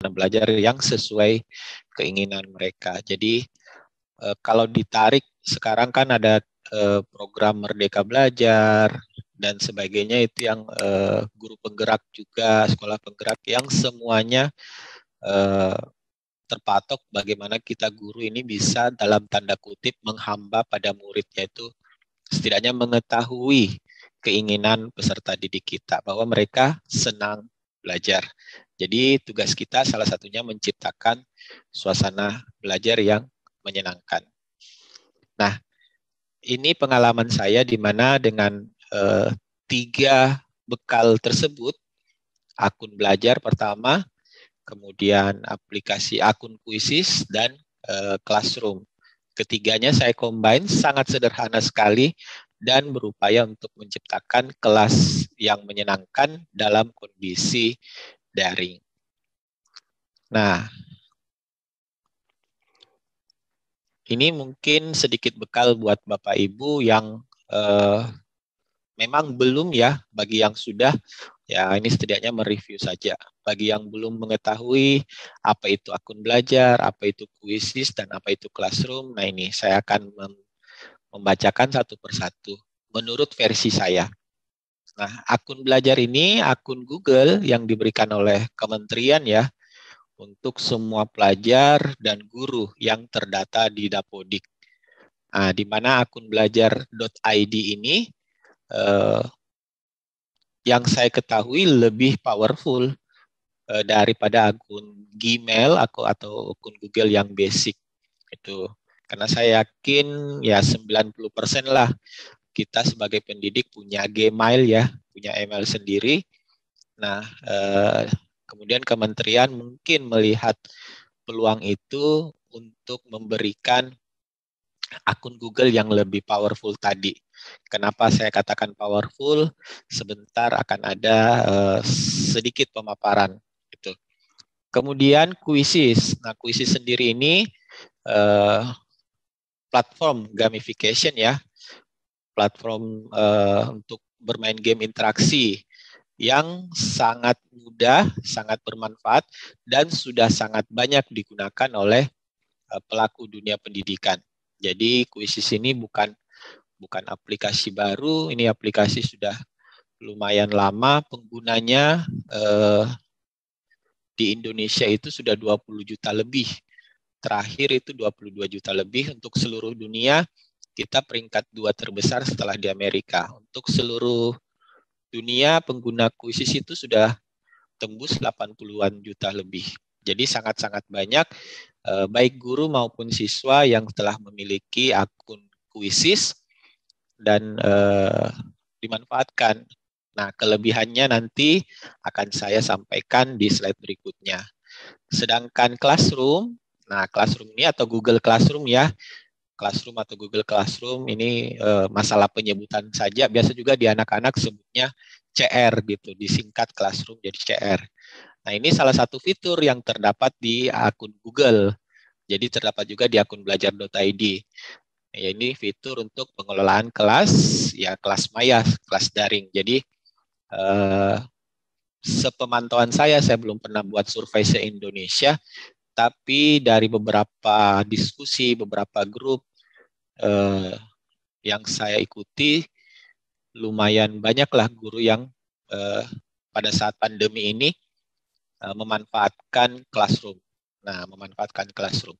belajar yang sesuai keinginan mereka. Jadi kalau ditarik sekarang kan ada program Merdeka Belajar dan sebagainya, itu yang guru penggerak juga, sekolah penggerak, yang semuanya terpatok bagaimana kita guru ini bisa dalam tanda kutip menghamba pada murid, yaitu setidaknya mengetahui keinginan peserta didik kita bahwa mereka senang belajar. Jadi tugas kita salah satunya menciptakan suasana belajar yang menyenangkan. Nah, ini pengalaman saya di mana dengan 3 bekal tersebut, akun belajar pertama, kemudian aplikasi akun Quizizz, dan Classroom. Ketiganya saya combine, sangat sederhana sekali, dan berupaya untuk menciptakan kelas yang menyenangkan dalam kondisi daring. Nah, ini mungkin sedikit bekal buat Bapak Ibu yang memang belum ya, bagi yang sudah, ya ini setidaknya mereview saja. Bagi yang belum mengetahui apa itu akun belajar, apa itu Quizizz, dan apa itu Classroom, nah ini saya akan membacakan satu persatu menurut versi saya. Nah, akun belajar ini akun Google yang diberikan oleh kementerian ya, untuk semua pelajar dan guru yang terdata di Dapodik. Nah, di mana akun belajar.id ini yang saya ketahui lebih powerful daripada akun Gmail atau akun Google yang basic itu. Karena saya yakin ya 90% lah kita sebagai pendidik punya Gmail ya, punya email sendiri. Nah, kemudian kementerian mungkin melihat peluang itu untuk memberikan akun Google yang lebih powerful tadi. Kenapa saya katakan powerful? Sebentar akan ada sedikit pemaparan. Gitu. Kemudian Quizizz. Nah, Quizizz sendiri ini platform gamification ya, platform untuk bermain game interaksi yang sangat mudah, sangat bermanfaat, dan sudah sangat banyak digunakan oleh pelaku dunia pendidikan. Jadi Quizizz ini bukan aplikasi baru, ini aplikasi sudah lumayan lama penggunanya, di Indonesia itu sudah 20 juta lebih. Terakhir itu 22 juta lebih. Untuk seluruh dunia kita peringkat 2 terbesar setelah di Amerika. Untuk seluruh dunia pengguna Quizizz itu sudah tembus 80-an juta lebih. Jadi sangat-sangat banyak baik guru maupun siswa yang telah memiliki akun Quizizz dan dimanfaatkan. Nah, kelebihannya nanti akan saya sampaikan di slide berikutnya. Sedangkan Classroom, nah Classroom ini atau Google Classroom ya, Classroom atau Google Classroom ini masalah penyebutan saja, biasa juga di anak-anak sebutnya CR gitu, disingkat Classroom jadi CR. Nah, ini salah satu fitur yang terdapat di akun Google. Jadi terdapat juga di akun belajar.id. Ya, ini fitur untuk pengelolaan kelas, ya kelas maya, kelas daring. Jadi sepemantauan saya belum pernah buat survei se-Indonesia, tapi dari beberapa diskusi, beberapa grup yang saya ikuti, lumayan banyaklah guru yang pada saat pandemi ini memanfaatkan Classroom. Nah, memanfaatkan Classroom.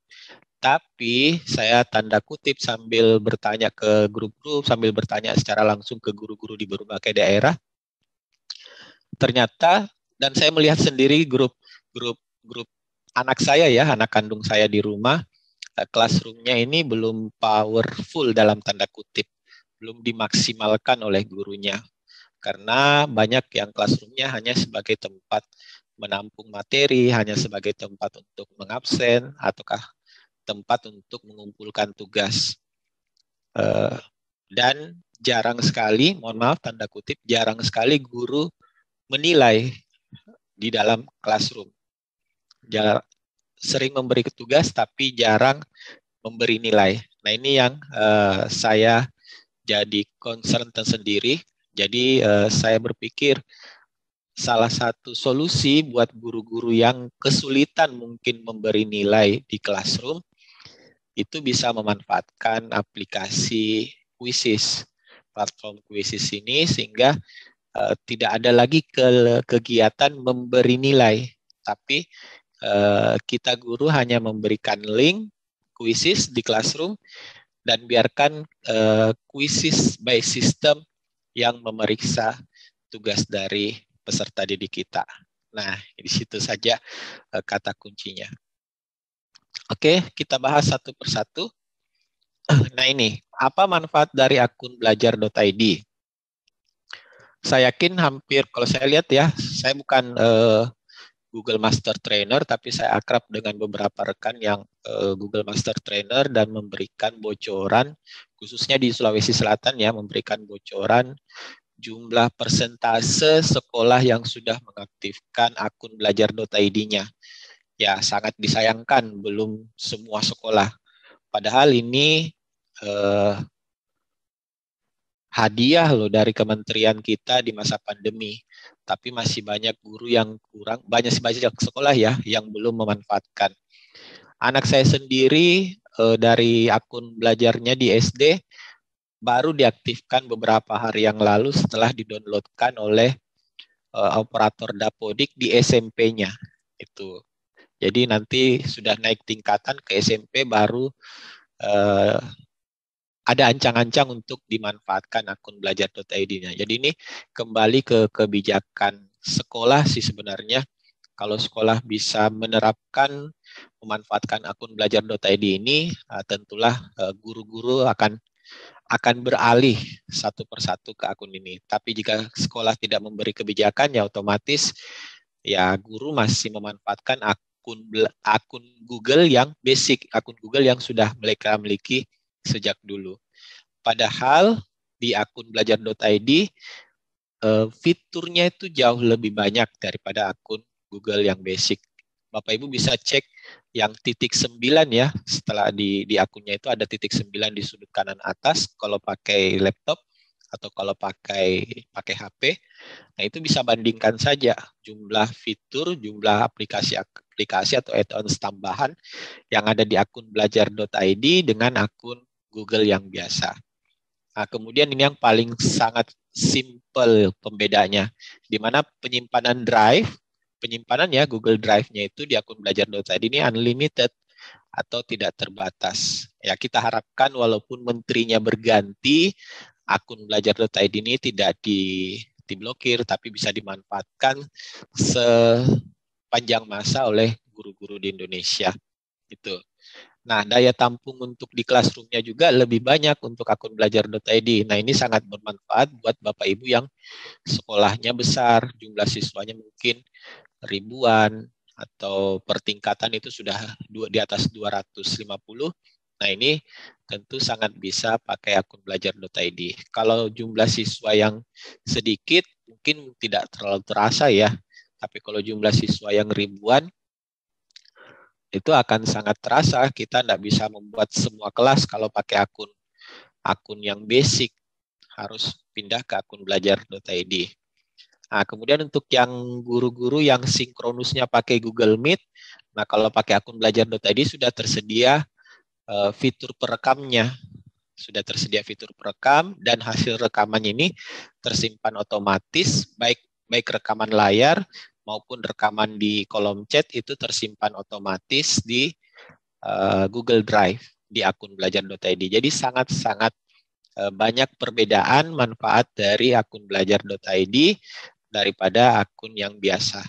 Tapi saya tanda kutip sambil bertanya ke grup-grup, sambil bertanya secara langsung ke guru-guru di berbagai daerah, ternyata, dan saya melihat sendiri grup anak saya ya, anak kandung saya di rumah, Classroom-nya ini belum powerful dalam tanda kutip, belum dimaksimalkan oleh gurunya. Karena banyak yang Classroom-nya hanya sebagai tempat menampung materi, hanya sebagai tempat untuk mengabsen, ataukah tempat untuk mengumpulkan tugas. Dan jarang sekali, mohon maaf tanda kutip, jarang sekali guru menilai di dalam Classroom. Sering memberi tugas tapi jarang memberi nilai. Nah, ini yang saya jadi concern tersendiri. Jadi saya berpikir salah satu solusi buat guru-guru yang kesulitan mungkin memberi nilai di classroom, itu bisa memanfaatkan aplikasi Quizzes, platform Quizzes ini, sehingga tidak ada lagi kegiatan memberi nilai, tapi kita guru hanya memberikan link Quizzes di classroom dan biarkan Quizzes by system yang memeriksa tugas dari peserta didik kita. Nah, di situ saja kata kuncinya. Oke, kita bahas satu persatu. Nah ini, apa manfaat dari akun belajar.id? Saya yakin hampir, kalau saya lihat ya, saya bukan Google Master Trainer, tapi saya akrab dengan beberapa rekan yang Google Master Trainer dan memberikan bocoran, khususnya di Sulawesi Selatan ya, memberikan bocoran jumlah persentase sekolah yang sudah mengaktifkan akun belajar.id-nya. Ya, sangat disayangkan belum semua sekolah. Padahal ini hadiah loh dari kementerian kita di masa pandemi. Tapi masih banyak guru yang kurang, banyak sekolah ya yang belum memanfaatkan. Anak saya sendiri dari akun belajarnya di SD baru diaktifkan beberapa hari yang lalu setelah didownloadkan oleh operator Dapodik di SMP-nya. Itu. Jadi nanti sudah naik tingkatan ke SMP baru ada ancang-ancang untuk dimanfaatkan akun belajar.id-nya. Jadi ini kembali ke kebijakan sekolah sih sebenarnya. Kalau sekolah bisa menerapkan, memanfaatkan akun belajar.id ini, tentulah guru-guru akan beralih satu persatu ke akun ini. Tapi jika sekolah tidak memberi kebijakan, ya otomatis ya guru masih memanfaatkan akun Google yang basic, akun Google yang sudah mereka miliki sejak dulu. Padahal di akun belajar.id fiturnya itu jauh lebih banyak daripada akun Google yang basic. Bapak Ibu bisa cek yang titik 9 ya, setelah di akunnya itu ada titik 9 di sudut kanan atas kalau pakai laptop atau kalau pakai HP. Nah, itu bisa bandingkan saja jumlah fitur, jumlah aplikasi atau add-ons tambahan yang ada di akun belajar.id dengan akun Google yang biasa. Nah, kemudian ini yang paling sangat simple pembedanya, di mana penyimpanan ya Google Drive-nya itu di akun belajar.id ini unlimited atau tidak terbatas. Ya, kita harapkan walaupun menterinya berganti, akun belajar.id ini tidak diblokir, tapi bisa dimanfaatkan sepanjang masa oleh guru-guru di Indonesia. Itu. Nah, daya tampung untuk di classroom-nya juga lebih banyak untuk akun belajar.id. Nah, ini sangat bermanfaat buat Bapak Ibu yang sekolahnya besar, jumlah siswanya mungkin ribuan, atau per tingkatan itu sudah di atas 250. Nah, ini tentu sangat bisa pakai akun belajar.id. Kalau jumlah siswa yang sedikit, mungkin tidak terlalu terasa ya. Tapi kalau jumlah siswa yang ribuan, itu akan sangat terasa. Kita tidak bisa membuat semua kelas kalau pakai akun yang basic, harus pindah ke akun belajar.id. Nah, kemudian untuk yang guru-guru yang sinkronusnya pakai Google Meet, nah kalau pakai akun belajar.id sudah tersedia fitur perekamnya. Sudah tersedia fitur perekam dan hasil rekaman ini tersimpan otomatis, baik rekaman layar maupun rekaman di kolom chat itu tersimpan otomatis di Google Drive di akun belajar.id. Jadi sangat-sangat banyak perbedaan manfaat dari akun belajar.id daripada akun yang biasa.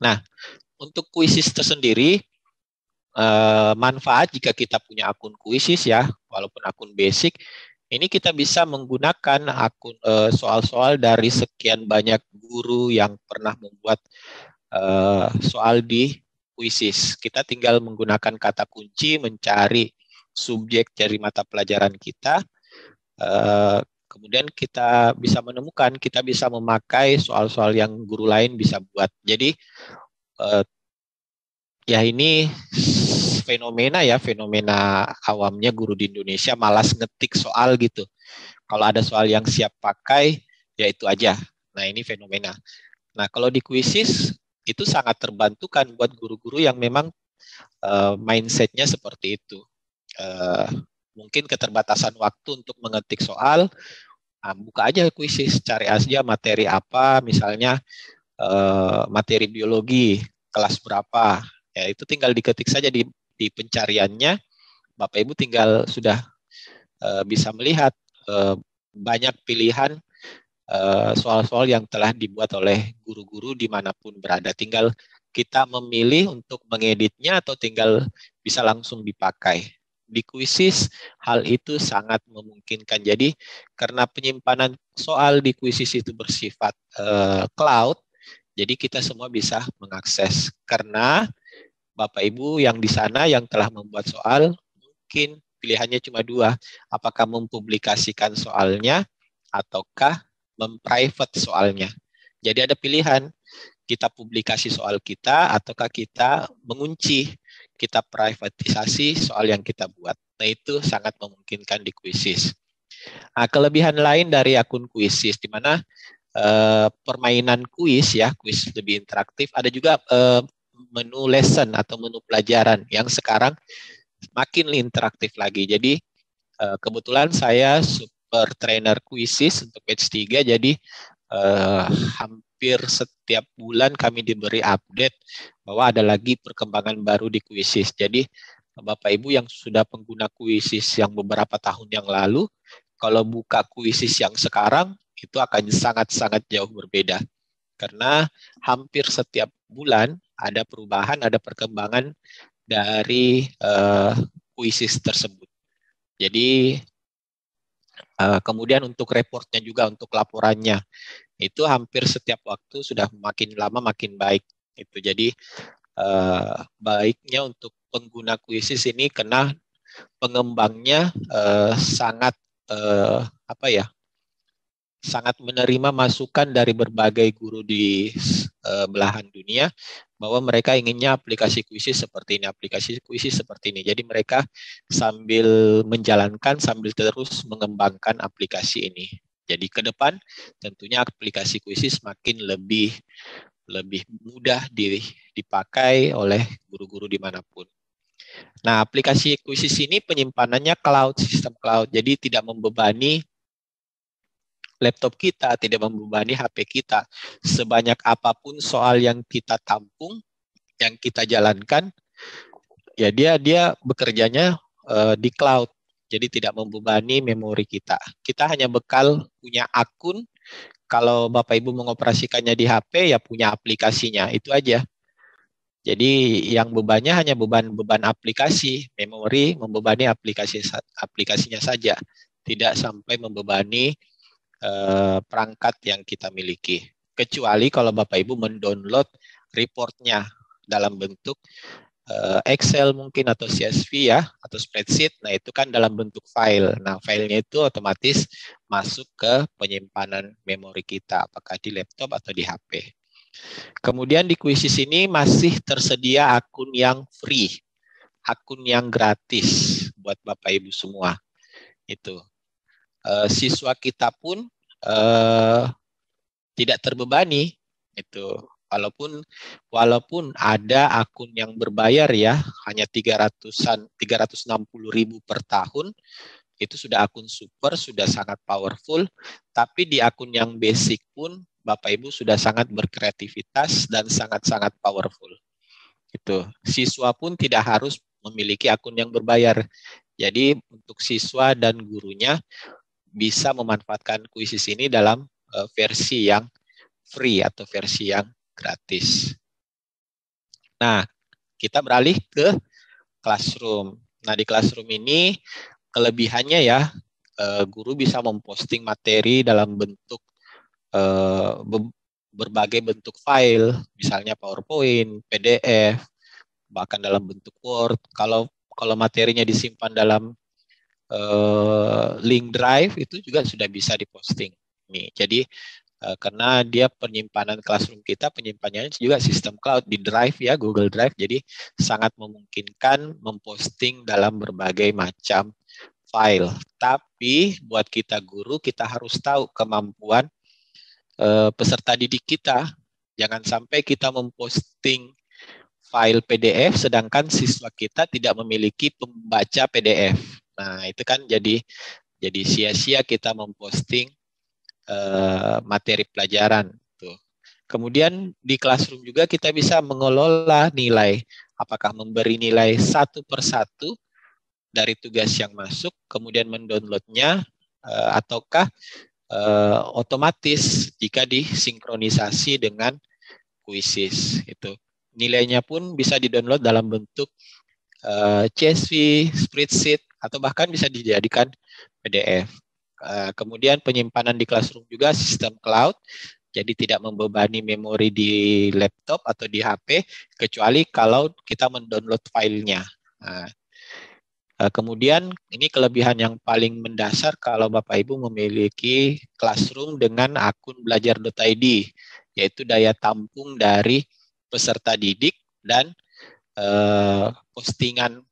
Nah, untuk Quizzes tersendiri, manfaat jika kita punya akun Quizzes ya, walaupun akun basic, ini kita bisa menggunakan akun soal-soal dari sekian banyak guru yang pernah membuat soal di Quizzes. Kita tinggal menggunakan kata kunci, mencari subjek dari mata pelajaran kita, kemudian kita bisa menemukan, kita bisa memakai soal-soal yang guru lain bisa buat. Jadi ya ini fenomena awamnya guru di Indonesia malas ngetik soal gitu. Kalau ada soal yang siap pakai, ya itu aja. Nah, ini fenomena. Nah, kalau di kuisis itu sangat terbantukan buat guru-guru yang memang mindsetnya seperti itu. Uh, Mungkin keterbatasan waktu untuk mengetik soal, buka aja kuisis, cari aja materi apa, misalnya materi biologi kelas berapa, ya itu tinggal diketik saja di pencariannya, Bapak Ibu tinggal sudah bisa melihat banyak pilihan soal-soal yang telah dibuat oleh guru-guru dimanapun berada. Tinggal kita memilih untuk mengeditnya atau tinggal bisa langsung dipakai. Di kuisis hal itu sangat memungkinkan. Jadi karena penyimpanan soal di kuisis itu bersifat cloud, jadi kita semua bisa mengakses. Karena Bapak Ibu yang di sana yang telah membuat soal, mungkin pilihannya cuma dua. Apakah mempublikasikan soalnya ataukah memprivate soalnya. Jadi ada pilihan, kita publikasi soal kita ataukah kita mengunci, kita privatisasi soal yang kita buat. Nah, itu sangat memungkinkan di kuisis. Nah, kelebihan lain dari akun kuisis di mana permainan kuis ya, kuis lebih interaktif, ada juga menu lesson atau menu pelajaran yang sekarang makin interaktif lagi. Jadi kebetulan saya super trainer kuisis untuk batch 3, jadi hampir setiap bulan kami diberi update bahwa ada lagi perkembangan baru di kuisis. Jadi Bapak Ibu yang sudah pengguna kuisis yang beberapa tahun yang lalu, kalau buka kuisis yang sekarang itu akan sangat-sangat jauh berbeda. Karena hampir setiap bulan ada perubahan, ada perkembangan dari kuisis tersebut. Jadi kemudian untuk reportnya juga, untuk laporannya, itu hampir setiap waktu sudah makin lama makin baik. Itu jadi baiknya untuk pengguna kuisis ini karena pengembangnya sangat apa ya, sangat menerima masukan dari berbagai guru di belahan dunia bahwa mereka inginnya aplikasi kuisis seperti ini, aplikasi kuisis seperti ini. Jadi mereka sambil menjalankan, sambil terus mengembangkan aplikasi ini. Jadi ke depan tentunya aplikasi kuisis makin lebih mudah dipakai oleh guru-guru dimanapun. Nah, aplikasi kuisis ini penyimpanannya cloud, sistem cloud. Jadi tidak membebani laptop kita, tidak membebani HP kita. Sebanyak apapun soal yang kita tampung, yang kita jalankan, ya dia bekerjanya di cloud. Jadi tidak membebani memori kita. Kita hanya bekal punya akun. Kalau Bapak Ibu mengoperasikannya di HP, ya punya aplikasinya. Itu aja. Jadi yang bebannya hanya beban aplikasi, memori membebani aplikasinya saja. Tidak sampai membebani perangkat yang kita miliki. Kecuali kalau Bapak Ibu mendownload reportnya dalam bentuk Excel mungkin atau CSV ya, atau spreadsheet. Nah, itu kan dalam bentuk file. Nah, filenya itu otomatis masuk ke penyimpanan memori kita, apakah di laptop atau di HP. Kemudian di kuisis ini masih tersedia akun yang free, akun yang gratis buat Bapak Ibu semua. Itu siswa kita pun tidak terbebani itu, walaupun ada akun yang berbayar ya, hanya 360.000 per tahun, itu sudah akun super, sudah sangat powerful. Tapi di akun yang basic pun Bapak Ibu sudah sangat berkreativitas dan sangat-sangat powerful. Itu siswa pun tidak harus memiliki akun yang berbayar. Jadi untuk siswa dan gurunya bisa memanfaatkan kuisis ini dalam versi yang free atau versi yang gratis. Nah, kita beralih ke Classroom. Nah, di Classroom ini kelebihannya ya, guru bisa memposting materi dalam bentuk berbagai bentuk file, misalnya PowerPoint, PDF, bahkan dalam bentuk Word. Kalau materinya disimpan dalam link drive itu juga sudah bisa diposting. Nih, jadi karena dia penyimpanan Classroom kita, penyimpanannya juga sistem cloud di Drive ya, Google Drive. Jadi sangat memungkinkan memposting dalam berbagai macam file. Tapi buat kita guru, kita harus tahu kemampuan peserta didik kita. Jangan sampai kita memposting file PDF sedangkan siswa kita tidak memiliki pembaca PDF. Nah, itu kan jadi sia-sia kita memposting materi pelajaran. Tuh. Kemudian di Classroom juga kita bisa mengelola nilai. Apakah memberi nilai satu per satu dari tugas yang masuk, kemudian mendownloadnya, ataukah otomatis jika disinkronisasi dengan Quizzes. Itu nilainya pun bisa didownload dalam bentuk CSV, spreadsheet, atau bahkan bisa dijadikan PDF. Kemudian penyimpanan di Classroom juga sistem cloud, jadi tidak membebani memori di laptop atau di HP, kecuali kalau kita mendownload filenya. Nah, kemudian ini kelebihan yang paling mendasar kalau Bapak Ibu memiliki Classroom dengan akun belajar.id, yaitu daya tampung dari peserta didik dan postingan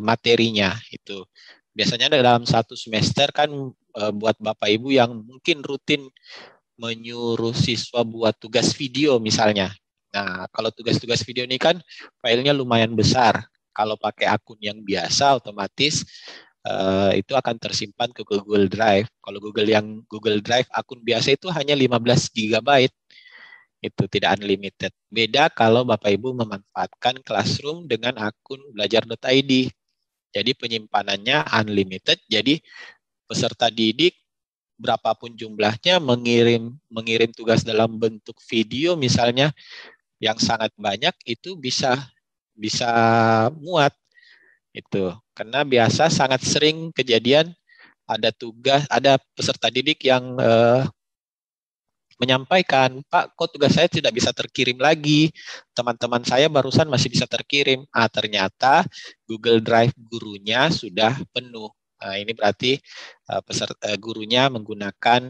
materinya itu. Biasanya dalam satu semester kan buat Bapak Ibu yang mungkin rutin menyuruh siswa buat tugas video misalnya. Nah, kalau tugas-tugas video ini kan filenya lumayan besar. Kalau pakai akun yang biasa otomatis itu akan tersimpan ke Google Drive. Kalau Google Drive akun biasa itu hanya 15 GB. Itu tidak unlimited. Beda kalau Bapak Ibu memanfaatkan Classroom dengan akun belajar.id. Jadi penyimpanannya unlimited. Jadi peserta didik berapapun jumlahnya mengirim tugas dalam bentuk video misalnya yang sangat banyak itu bisa muat itu. Karena biasa sangat sering kejadian ada peserta didik yang menyampaikan, Pak, kok tugas saya tidak bisa terkirim lagi? Teman-teman saya barusan masih bisa terkirim. Ternyata Google Drive gurunya sudah penuh. Ini berarti gurunya menggunakan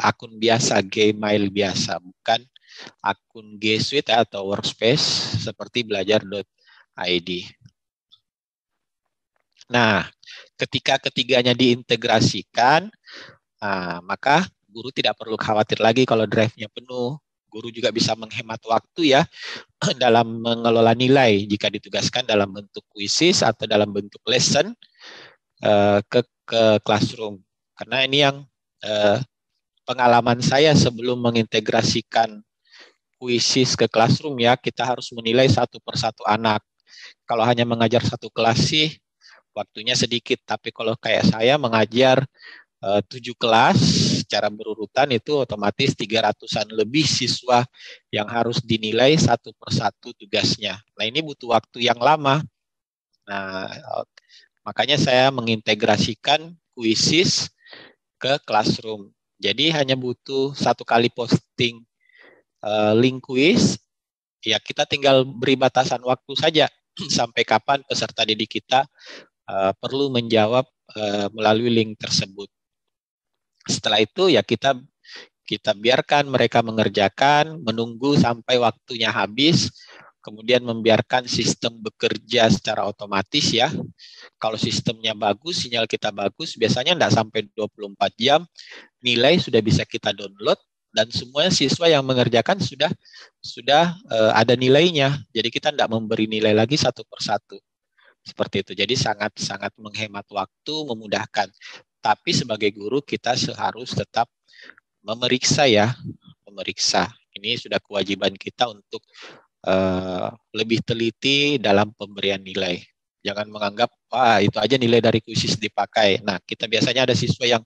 akun biasa, Gmail biasa, bukan akun G Suite atau Workspace seperti belajar.id. Nah, ketika ketiganya diintegrasikan, maka guru tidak perlu khawatir lagi kalau drive-nya penuh. Guru juga bisa menghemat waktu ya dalam mengelola nilai jika ditugaskan dalam bentuk quizzes atau dalam bentuk lesson ke Classroom. Karena ini yang pengalaman saya sebelum mengintegrasikan quizzes ke Classroom ya, kita harus menilai satu per satu anak. Kalau hanya mengajar satu kelas sih waktunya sedikit, tapi kalau kayak saya mengajar 7 kelas secara berurutan itu otomatis 300-an lebih siswa yang harus dinilai satu per satu tugasnya. Nah, ini butuh waktu yang lama. Nah, makanya saya mengintegrasikan quizzes ke Classroom. Jadi hanya butuh satu kali posting link quiz, ya kita tinggal beri batasan waktu saja sampai kapan peserta didik kita perlu menjawab melalui link tersebut. Setelah itu ya kita biarkan mereka mengerjakan, menunggu sampai waktunya habis, kemudian membiarkan sistem bekerja secara otomatis ya. Kalau sistemnya bagus, sinyal kita bagus, biasanya tidak sampai 24 jam, nilai sudah bisa kita download, dan semua siswa yang mengerjakan sudah ada nilainya. Jadi kita tidak memberi nilai lagi satu per satu. Seperti itu. Jadi sangat menghemat waktu, memudahkan. Tapi sebagai guru kita harus tetap memeriksa ya, memeriksa. Ini sudah kewajiban kita untuk lebih teliti dalam pemberian nilai. Jangan menganggap, wah itu aja nilai dari quizzes dipakai. Nah, kita biasanya ada siswa yang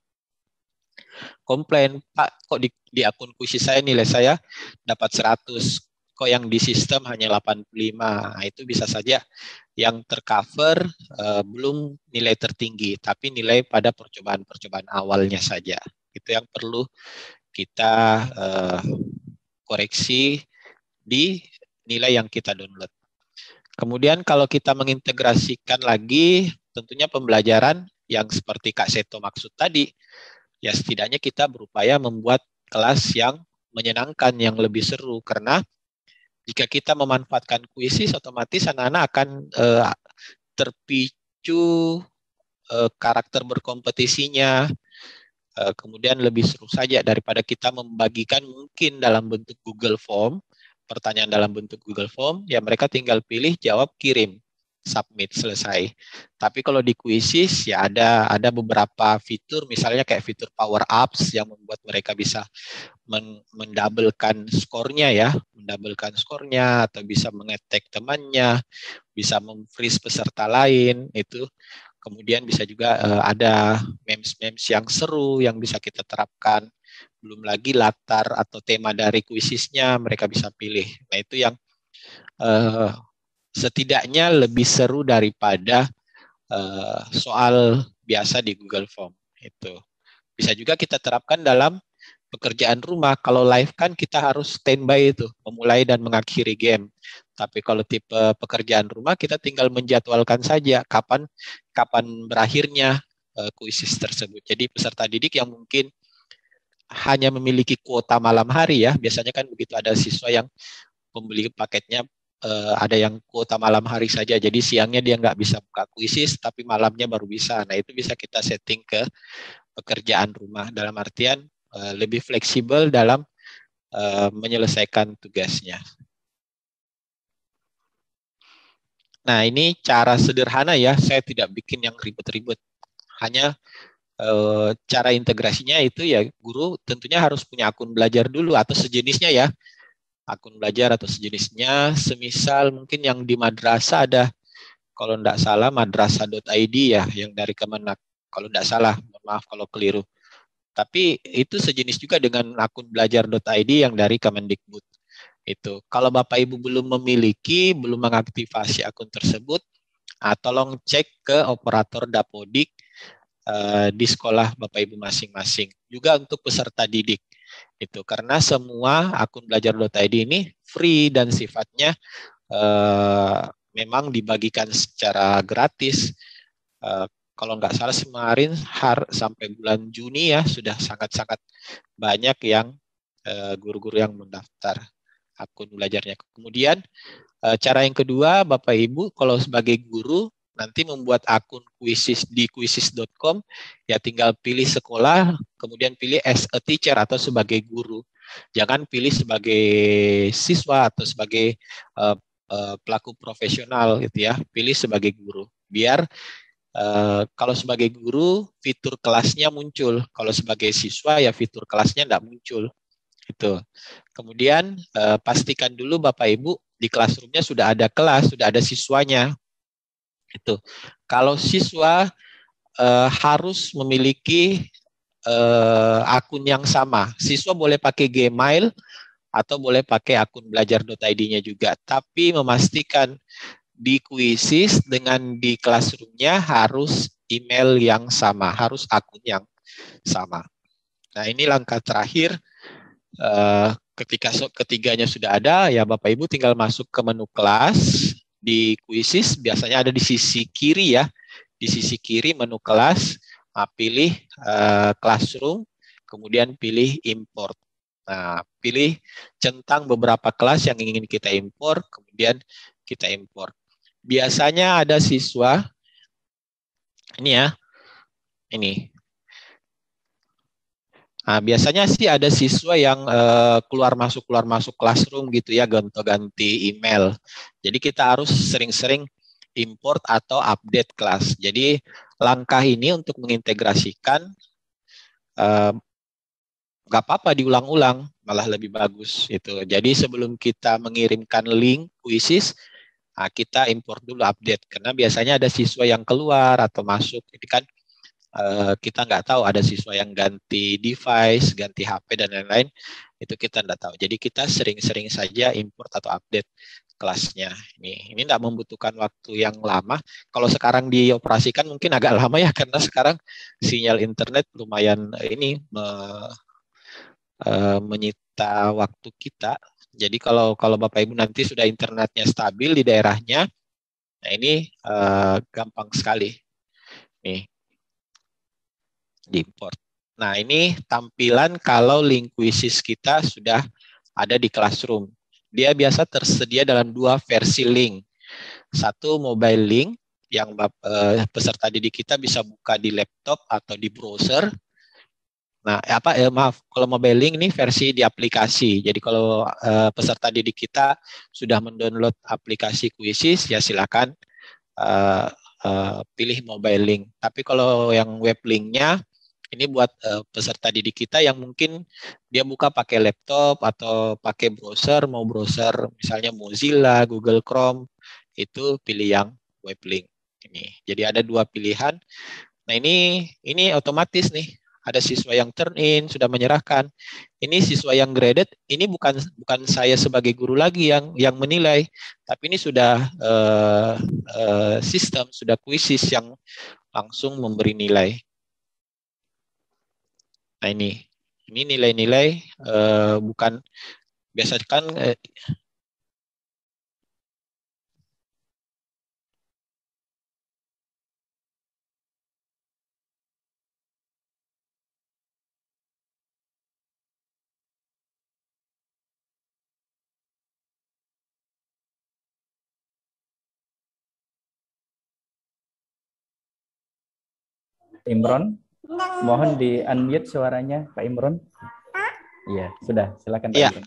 komplain, Pak, kok di akun quizzes saya nilai saya dapat 100, kok yang di sistem hanya 85. Nah, itu bisa saja yang tercover belum nilai tertinggi, tapi nilai pada percobaan awalnya saja. Itu yang perlu kita koreksi di nilai yang kita download. Kemudian kalau kita mengintegrasikan lagi, tentunya pembelajaran yang seperti Kak Seto maksud tadi, ya setidaknya kita berupaya membuat kelas yang menyenangkan, yang lebih seru. Karena jika kita memanfaatkan kuisis, otomatis anak-anak akan terpicu karakter berkompetisinya, Kemudian lebih seru saja daripada kita membagikan mungkin dalam bentuk Google Form, pertanyaan dalam bentuk Google Form, ya mereka tinggal pilih, jawab, kirim, submit, selesai. Tapi kalau di Quizzes ya ada beberapa fitur, misalnya kayak fitur power ups yang membuat mereka bisa mendabelkan skornya ya, mendabelkan skornya, atau bisa mengetek temannya, bisa memfreeze peserta lain itu. Kemudian bisa juga ada memes-memes yang seru yang bisa kita terapkan. Belum lagi latar atau tema dari kuisisnya mereka bisa pilih. Nah itu yang setidaknya lebih seru daripada soal biasa di Google Form. Itu bisa juga kita terapkan dalam pekerjaan rumah. Kalau live kan kita harus standby itu, memulai dan mengakhiri game. Tapi kalau tipe pekerjaan rumah kita tinggal menjadwalkan saja kapan berakhirnya kuisis tersebut. Jadi peserta didik yang mungkin hanya memiliki kuota malam hari ya, biasanya kan begitu, ada siswa yang pembeli paketnya ada yang kuota malam hari saja, jadi siangnya dia nggak bisa buka kuisis, tapi malamnya baru bisa. Nah itu bisa kita setting ke pekerjaan rumah, dalam artian lebih fleksibel dalam menyelesaikan tugasnya. Nah ini cara sederhana ya, saya tidak bikin yang ribet-ribet. Hanya cara integrasinya itu ya guru tentunya harus punya akun belajar dulu atau sejenisnya ya. Akun belajar atau sejenisnya, semisal mungkin yang di madrasah ada, kalau tidak salah madrasah.id ya, yang dari Kemenak. Kalau tidak salah, mohon maaf kalau keliru. Tapi itu sejenis juga dengan akun belajar.id yang dari Kemendikbud. Itu. Kalau Bapak Ibu belum memiliki, belum mengaktifasi akun tersebut, tolong cek ke operator Dapodik di sekolah Bapak Ibu masing-masing. Juga untuk peserta didik. Itu karena semua akun belajar.id ini free dan sifatnya memang dibagikan secara gratis. Kalau nggak salah kemarin sampai bulan Juni ya sudah sangat-sangat banyak yang guru-guru yang mendaftar akun belajarnya. Kemudian cara yang kedua, Bapak Ibu kalau sebagai guru nanti membuat akun Quizzes di quizzes.com, ya tinggal pilih sekolah, kemudian pilih as a teacher atau sebagai guru. Jangan pilih sebagai siswa atau sebagai pelaku profesional gitu ya. Pilih sebagai guru. Biar kalau sebagai guru fitur kelasnya muncul. Kalau sebagai siswa ya fitur kelasnya tidak muncul. Itu. Kemudian pastikan dulu Bapak Ibu di classroom-nya sudah ada kelas, sudah ada siswanya. Itu. Kalau siswa harus memiliki akun yang sama. Siswa boleh pakai Gmail atau boleh pakai akun belajar.id-nya juga, tapi memastikan di Quizzes dengan di classroom-nya harus email yang sama, harus akun yang sama. Nah ini langkah terakhir. Ketika ketiganya sudah ada, ya Bapak Ibu tinggal masuk ke menu kelas di Quizzes, biasanya ada di sisi kiri ya, di sisi kiri menu kelas, pilih classroom, kemudian pilih import. Nah, pilih centang beberapa kelas yang ingin kita import, kemudian kita import. Biasanya ada siswa, ini ya, ini. Nah, biasanya sih ada siswa yang keluar masuk classroom gitu ya, ganti email. Jadi kita harus sering-sering import atau update kelas. Jadi langkah ini untuk mengintegrasikan nggak apa-apa diulang-ulang, malah lebih bagus itu. Jadi sebelum kita mengirimkan link Quizzes, kita import dulu update, karena biasanya ada siswa yang keluar atau masuk, ini kan kita nggak tahu, ada siswa yang ganti device, ganti HP dan lain-lain, itu kita nggak tahu. Jadi kita sering-sering saja import atau update kelasnya. Ini nggak membutuhkan waktu yang lama. Kalau sekarang dioperasikan mungkin agak lama ya, karena sekarang sinyal internet lumayan ini menyita waktu kita. Jadi kalau Bapak Ibu nanti sudah internetnya stabil di daerahnya, nah ini gampang sekali nih diimport. Nah ini tampilan kalau link Quizzes kita sudah ada di Classroom. Dia biasa tersedia dalam dua versi link. Satu mobile link yang peserta didik kita bisa buka di laptop atau di browser. Nah, maaf, kalau mobile link ini versi di aplikasi. Jadi kalau peserta didik kita sudah mendownload aplikasi Quizzes, ya silakan uh, pilih mobile link. Tapi kalau yang web linknya ini buat peserta didik kita yang mungkin dia buka pakai laptop atau pakai browser, mau browser misalnya Mozilla, Google Chrome, itu pilih yang web link ini. Jadi ada dua pilihan. Nah, ini otomatis nih. Ada siswa yang turn in, sudah menyerahkan. Ini siswa yang graded, ini bukan saya sebagai guru lagi yang menilai, tapi ini sudah sistem, sudah kuisis yang langsung memberi nilai. Nah, ini nilai-nilai bukan biasa kan Imron, mohon di-unmute suaranya Pak Imron. Iya, sudah. Silakan Pak Imron.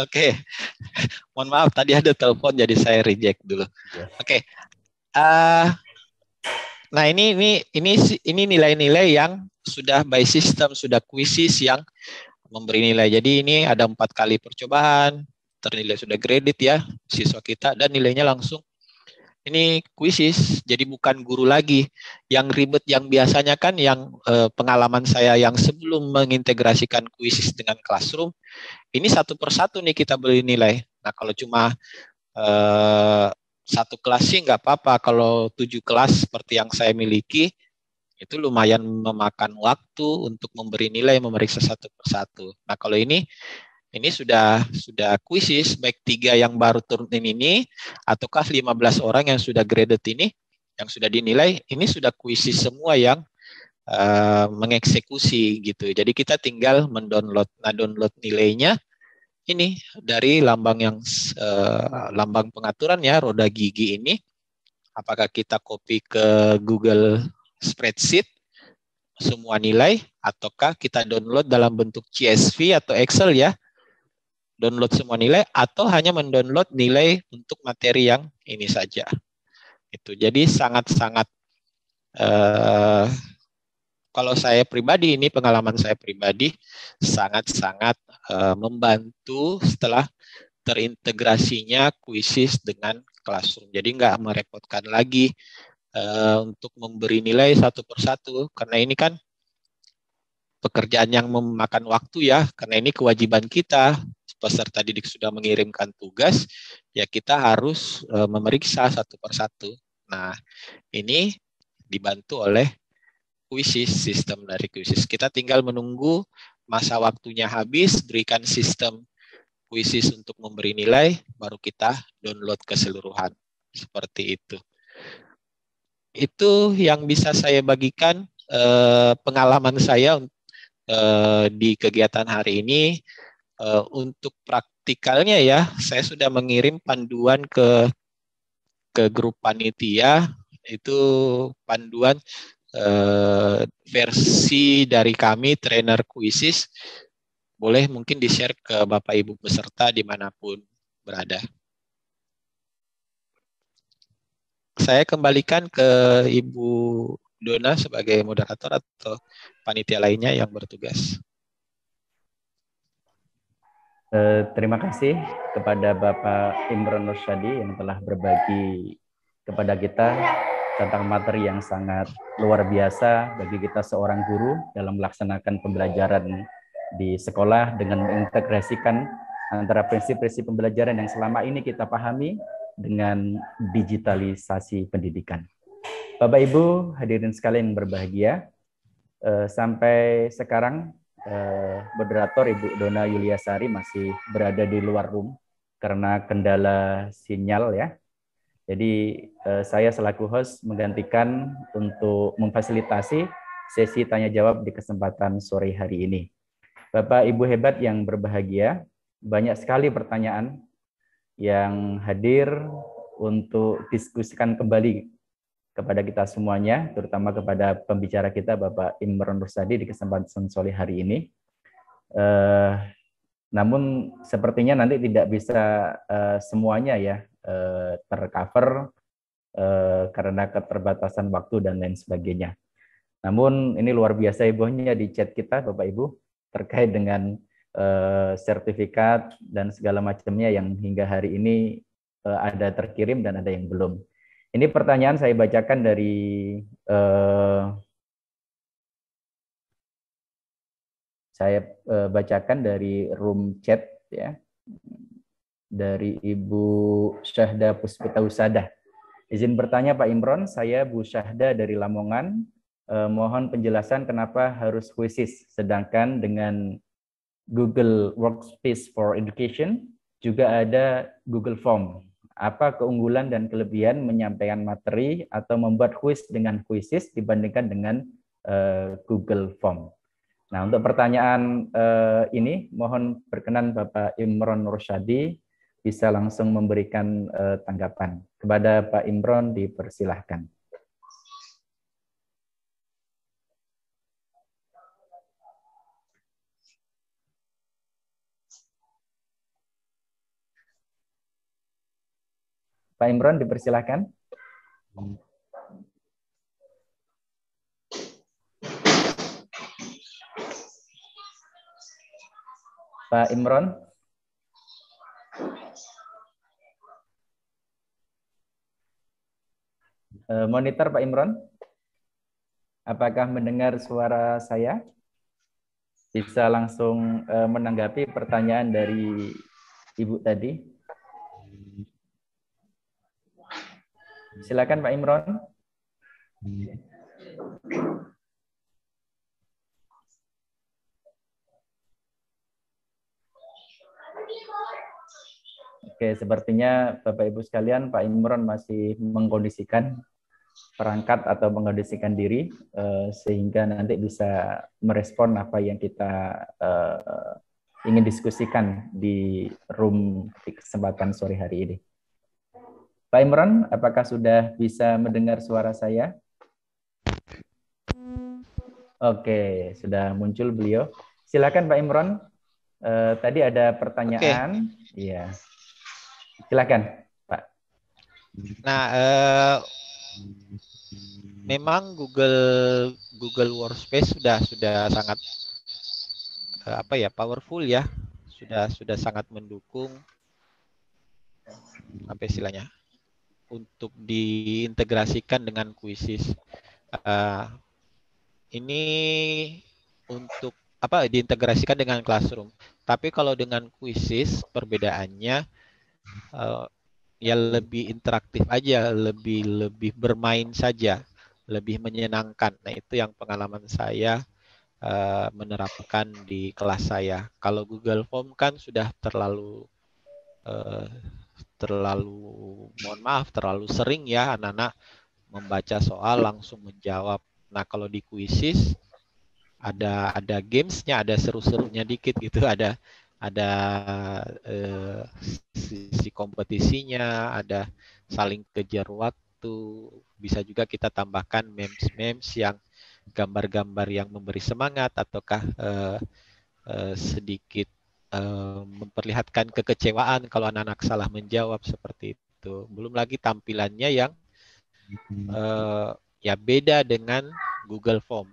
Oke. Mohon maaf tadi ada telepon jadi saya reject dulu. Oke. Nah, ini nilai-nilai yang sudah by system, sudah quizzes yang memberi nilai. Jadi ini ada 4 kali percobaan, ternilai sudah graded ya siswa kita, dan nilainya langsung. Ini quizzes, jadi bukan guru lagi. Yang ribet yang biasanya kan yang pengalaman saya yang sebelum mengintegrasikan quizzes dengan classroom, ini satu persatu nih kita beri nilai. Nah, kalau cuma satu kelas sih nggak apa-apa. Kalau 7 kelas seperti yang saya miliki, itu lumayan memakan waktu untuk memberi nilai, memeriksa satu persatu. Nah, kalau ini sudah kuisis, baik 3 yang baru turun ini, ataukah 15 orang yang sudah graded ini, yang sudah dinilai, ini sudah kuisis semua yang mengeksekusi gitu. Jadi kita tinggal mendownload. Nah, download nilainya ini dari lambang yang lambang pengaturan ya, roda gigi ini. Apakah kita copy ke Google Spreadsheet semua nilai, ataukah kita download dalam bentuk CSV atau Excel ya, download semua nilai, atau hanya mendownload nilai untuk materi yang ini saja. Itu jadi sangat-sangat kalau saya pribadi, ini pengalaman saya pribadi, sangat-sangat membantu setelah terintegrasinya Quizzes dengan Classroom. Jadi nggak merepotkan lagi untuk memberi nilai satu persatu, karena ini kan pekerjaan yang memakan waktu ya, karena ini kewajiban kita. Peserta didik sudah mengirimkan tugas, ya kita harus memeriksa satu persatu. Nah, ini dibantu oleh Quizzes, sistem dari Quizzes. Kita tinggal menunggu masa waktunya habis, berikan sistem Quizzes untuk memberi nilai, baru kita download keseluruhan. Seperti itu. Itu yang bisa saya bagikan pengalaman saya di kegiatan hari ini. Untuk praktikalnya ya, saya sudah mengirim panduan ke grup panitia, itu panduan versi dari kami trainer Quizzes. Boleh mungkin di-share ke Bapak Ibu peserta dimanapun berada. Saya kembalikan ke Ibu Dona sebagai moderator atau panitia lainnya yang bertugas. Terima kasih kepada Bapak Imron Nursyadi yang telah berbagi kepada kita tentang materi yang sangat luar biasa bagi kita seorang guru dalam melaksanakan pembelajaran di sekolah dengan mengintegrasikan antara prinsip-prinsip pembelajaran yang selama ini kita pahami dengan digitalisasi pendidikan. Bapak Ibu hadirin sekalian yang berbahagia, sampai sekarang moderator Ibu Dona Yuliasari masih berada di luar room karena kendala sinyal ya. Jadi saya selaku host menggantikan untuk memfasilitasi sesi tanya jawab di kesempatan sore hari ini. Bapak Ibu hebat yang berbahagia, banyak sekali pertanyaan yang hadir untuk diskusikan kembali kepada kita semuanya, terutama kepada pembicara kita Bapak Imron Rusladi di kesempatan sore hari ini. Namun sepertinya nanti tidak bisa semuanya ya tercover karena keterbatasan waktu dan lain sebagainya. Namun ini luar biasa ibunya di chat kita Bapak Ibu terkait dengan sertifikat dan segala macamnya yang hingga hari ini ada terkirim dan ada yang belum. Ini pertanyaan saya bacakan dari room chat ya, dari Ibu Syahda Puspita Usada. Izin bertanya Pak Imron, saya Bu Syahda dari Lamongan. Mohon penjelasan kenapa harus Quizzes, sedangkan dengan Google Workspace for Education juga ada Google Form. Apa keunggulan dan kelebihan menyampaikan materi atau membuat quiz dengan Quizzes dibandingkan dengan Google Form? Nah, untuk pertanyaan ini, mohon berkenan Bapak Imron Rusyadi bisa langsung memberikan tanggapan. Kepada Pak Imron dipersilahkan. Pak Imron dipersilahkan. Pak Imron. Monitor Pak Imron. Apakah mendengar suara saya? Bisa langsung menanggapi pertanyaan dari Ibu tadi. Silakan Pak Imron. Oke, sepertinya Bapak Ibu sekalian, Pak Imron masih mengkondisikan perangkat atau mengkondisikan diri sehingga nanti bisa merespon apa yang kita ingin diskusikan di room di kesempatan sore hari ini. Pak Imron, apakah sudah bisa mendengar suara saya? Oke, sudah muncul beliau. Silakan Pak Imron. Tadi ada pertanyaan. Iya. Silakan, Pak. Nah, memang Google Workspace sudah sangat powerful ya, sudah sangat mendukung apa istilahnya untuk diintegrasikan dengan Quizzes. Ini untuk diintegrasikan dengan Classroom. Tapi kalau dengan Quizzes perbedaannya ya lebih interaktif aja, lebih bermain saja, lebih menyenangkan. Nah, itu yang pengalaman saya menerapkan di kelas saya. Kalau Google Form kan sudah terlalu mohon maaf, terlalu sering ya anak-anak membaca soal langsung menjawab. Nah, kalau di Quizzes ada gamesnya, ada seru-serunya dikit gitu, ada sisi kompetisinya, ada saling kejar waktu, bisa juga kita tambahkan memes yang gambar-gambar yang memberi semangat ataukah sedikit memperlihatkan kekecewaan kalau anak-anak salah menjawab seperti itu. Belum lagi tampilannya yang ya beda dengan Google Form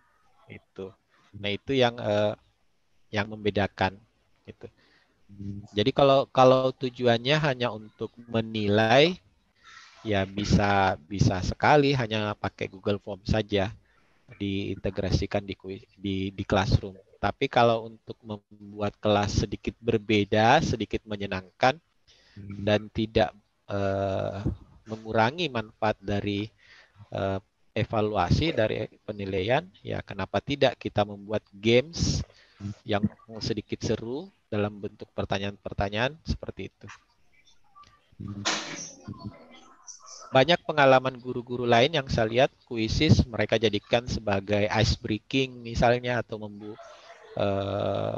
itu. Nah, itu yang membedakan gitu. Jadi kalau tujuannya hanya untuk menilai ya bisa sekali hanya pakai Google Form saja diintegrasikan di Classroom. Tapi kalau untuk membuat kelas sedikit berbeda, sedikit menyenangkan dan tidak mengurangi manfaat dari evaluasi dari penilaian, ya kenapa tidak kita membuat games yang sedikit seru dalam bentuk pertanyaan-pertanyaan seperti itu. Banyak pengalaman guru-guru lain yang saya lihat Quizzes mereka jadikan sebagai ice breaking misalnya, atau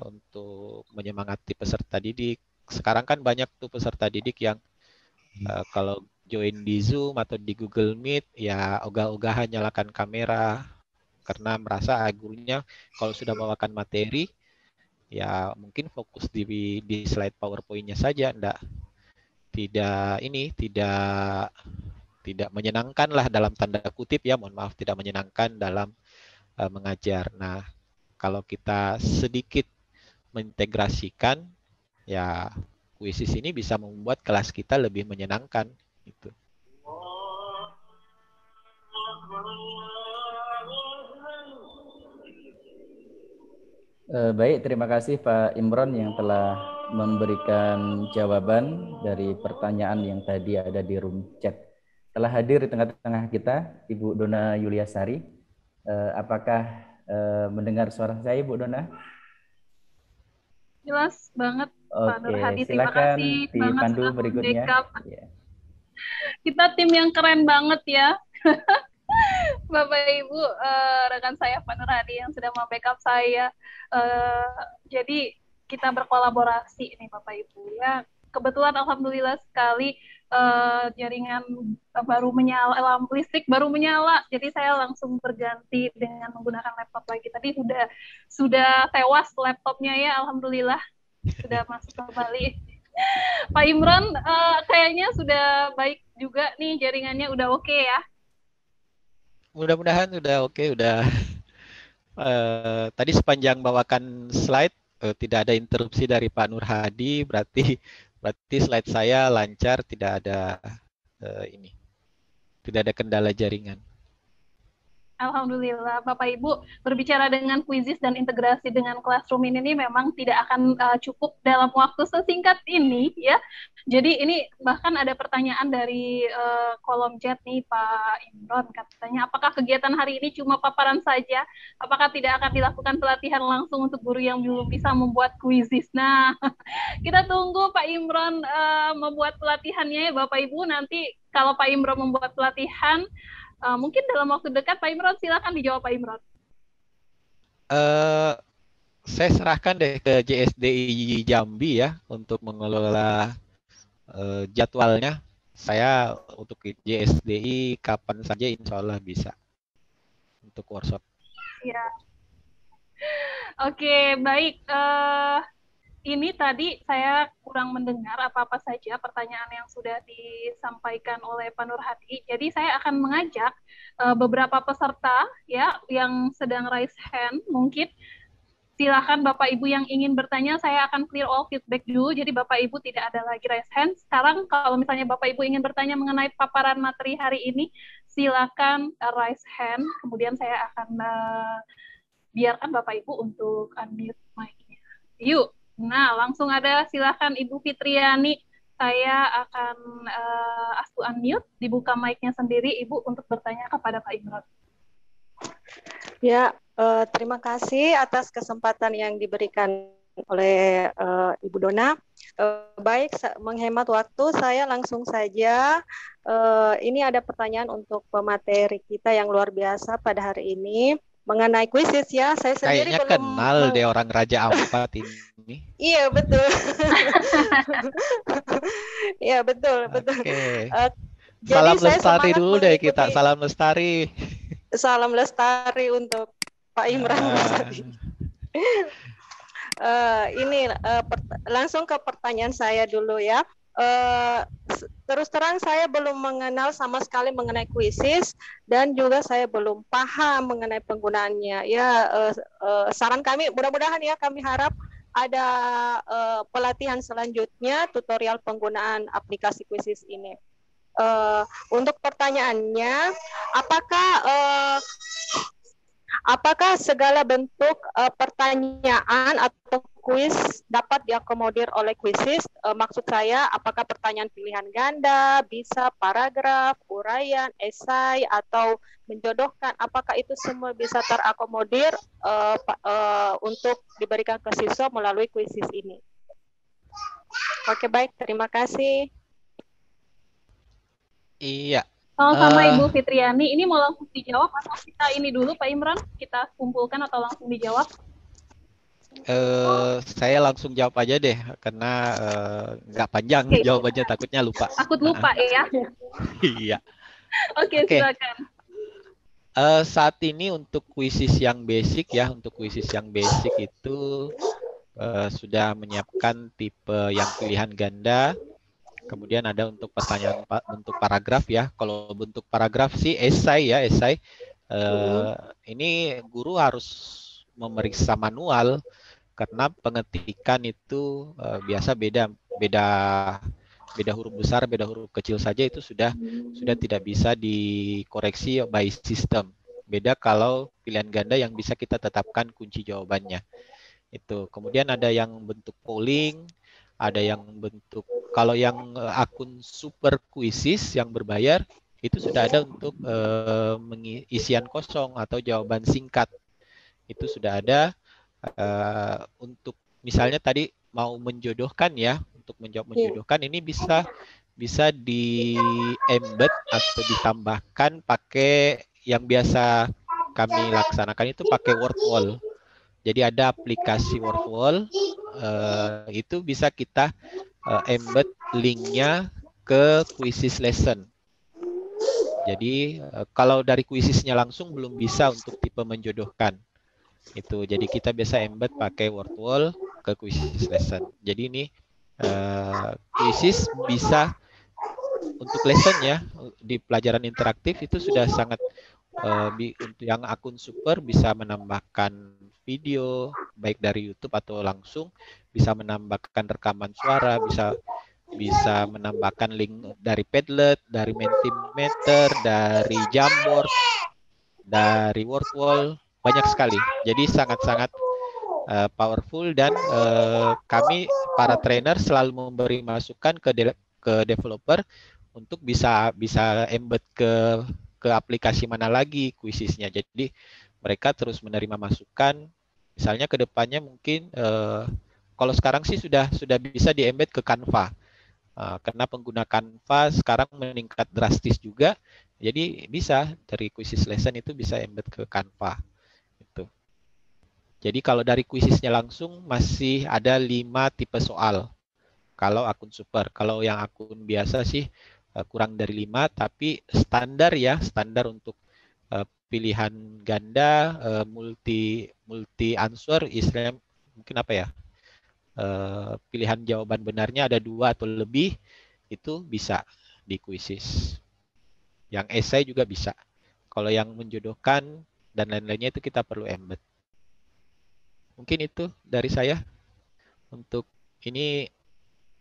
untuk menyemangati peserta didik. Sekarang kan banyak tuh peserta didik yang kalau join di Zoom atau di Google Meet, ya ogah-ogahan nyalakan kamera karena merasa gurunya kalau sudah bawakan materi, ya mungkin fokus di slide PowerPoint-nya saja, tidak menyenangkan lah dalam tanda kutip ya, mohon maaf, tidak menyenangkan dalam mengajar. Nah, kalau kita sedikit mengintegrasikan, ya kuisis ini bisa membuat kelas kita lebih menyenangkan gitu. Baik, terima kasih Pak Imron yang telah memberikan jawaban dari pertanyaan yang tadi ada di room chat. Telah hadir di tengah-tengah kita Ibu Dona Yuliasari. Apakah mendengar suara saya, Ibu Dona? Jelas banget Pak Nur Oke, Hadi. Terima silakan kasih banget dipandu sudah berikutnya. membackup. Yeah. Kita tim yang keren banget ya. Bapak Ibu, rekan saya Pak Nur Hadi yang sudah membackup saya. Jadi kita berkolaborasi nih Bapak Ibu ya. Kebetulan alhamdulillah sekali jaringan baru menyala, listrik baru menyala. Jadi saya langsung berganti dengan menggunakan laptop lagi. Tadi sudah tewas laptopnya ya, alhamdulillah sudah masuk kembali. Pak Imron kayaknya sudah baik juga nih jaringannya, udah oke ya. Mudah-mudahan udah oke, udah. Tadi sepanjang bawakan slide tidak ada interupsi dari Pak Nur Hadi, berarti slide saya lancar, tidak ada tidak ada kendala jaringan. Alhamdulillah, Bapak Ibu, berbicara dengan Quizizz dan integrasi dengan Classroom ini memang tidak akan cukup dalam waktu sesingkat ini ya. Jadi ini bahkan ada pertanyaan dari kolom chat nih Pak Imron, katanya apakah kegiatan hari ini cuma paparan saja? Apakah tidak akan dilakukan pelatihan langsung untuk guru yang belum bisa membuat Quizizz? Nah, kita tunggu Pak Imron membuat pelatihannya ya Bapak Ibu. Nanti kalau Pak Imron membuat pelatihan, mungkin dalam waktu dekat, Pak Imron, silakan dijawab Pak Imron. Saya serahkan deh ke JSDI Jambi ya untuk mengelola jadwalnya. Saya untuk JSDI kapan saja insya Allah bisa untuk workshop. Ya. Oke, baik. Ini tadi saya kurang mendengar apa-apa saja pertanyaan yang sudah disampaikan oleh Pak Nur Hadi. Jadi saya akan mengajak beberapa peserta ya yang sedang raise hand, mungkin silakan Bapak Ibu yang ingin bertanya, saya akan clear all feedback dulu. Jadi Bapak Ibu tidak ada lagi raise hand. Sekarang kalau misalnya Bapak Ibu ingin bertanya mengenai paparan materi hari ini, silakan raise hand. Kemudian saya akan biarkan Bapak Ibu untuk unmute mic-nya. Yuk. Nah, langsung ada, silakan Ibu Fitriani. Saya akan unmute, dibuka mic-nya sendiri, Ibu, untuk bertanya kepada Pak Imron. Ya, terima kasih atas kesempatan yang diberikan oleh Ibu Dona. Baik, menghemat waktu, saya langsung saja. Ini ada pertanyaan untuk pemateri kita yang luar biasa pada hari ini. Mengenai kuisis ya, saya sendiri kayaknya belum kenal deh orang Raja Ampat ini. Iya betul. Iya betul. Okay. Jadi salam lestari dulu deh kita. Salam lestari. Salam lestari untuk Pak Imran. Langsung ke pertanyaan saya dulu ya. Terus terang saya belum mengenal sama sekali mengenai kuisis dan juga saya belum paham mengenai penggunaannya. Ya, saran kami mudah-mudahan ya kami harap ada pelatihan selanjutnya tutorial penggunaan aplikasi kuisis ini. Untuk pertanyaannya, apakah segala bentuk pertanyaan atau kuis dapat diakomodir oleh kuisis? Maksud saya, apakah pertanyaan pilihan ganda, bisa paragraf, uraian, esai, atau menjodohkan? Apakah itu semua bisa terakomodir untuk diberikan ke siswa melalui kuisis ini? Oke, baik. Terima kasih. Iya. Sama Ibu Fitriani, ini mau langsung dijawab atau kita ini dulu Pak Imran, kita kumpulkan atau langsung dijawab? Saya langsung jawab aja deh, karena nggak panjang Oke. jawabannya, takutnya lupa. Takut lupa ya. Iya. Oke, Oke. silakan. Saat ini untuk kuisis yang basic ya, untuk kuisis yang basic itu sudah menyiapkan tipe yang pilihan ganda. Kemudian ada untuk pertanyaan bentuk paragraf ya. Kalau bentuk paragraf sih esai ya, esai. Ini guru harus memeriksa manual karena pengetikan itu biasa beda huruf besar, beda huruf kecil saja itu sudah tidak bisa dikoreksi by system. Beda kalau pilihan ganda yang bisa kita tetapkan kunci jawabannya. Itu. Kemudian ada yang bentuk polling, ada yang bentuk, kalau yang akun super quizzes yang berbayar itu sudah ada untuk isian kosong atau jawaban singkat. Itu sudah ada untuk misalnya tadi mau menjodohkan ya, untuk menjawab menjodohkan ini bisa di embed atau ditambahkan pakai yang biasa kami laksanakan itu pakai word wall. Jadi ada aplikasi word wall, itu bisa kita embed linknya ke quizzes lesson. Jadi kalau dari quizesnya langsung belum bisa untuk tipe menjodohkan. Itu jadi kita biasa embed pakai word wall ke quizzes lesson. Jadi ini quizzes bisa untuk lesson ya, di pelajaran interaktif itu sudah sangat untuk yang akun super bisa menambahkan video baik dari YouTube atau langsung, bisa menambahkan rekaman suara, bisa menambahkan link dari Padlet, dari Mentimeter, dari Jamboard, dari Wordwall, banyak sekali. Jadi sangat-sangat powerful dan kami para trainer selalu memberi masukan ke developer untuk bisa embed ke aplikasi mana lagi quizesnya. Jadi mereka terus menerima masukan. Misalnya ke depannya mungkin kalau sekarang sih sudah bisa di-embed ke Canva. Karena pengguna Canva sekarang meningkat drastis juga. Jadi bisa dari quizzes lesson itu bisa embed ke Canva. Itu. Jadi kalau dari quizesnya langsung masih ada 5 tipe soal. Kalau akun super, kalau yang akun biasa sih kurang dari 5, tapi standar ya, standar untuk pilihan ganda, multi answer, istilahnya mungkin apa ya, pilihan jawaban benarnya ada 2 atau lebih, itu bisa di quizzes. Yang esai juga bisa. Kalau yang menjodohkan dan lain-lainnya itu kita perlu embed. Mungkin itu dari saya. Untuk ini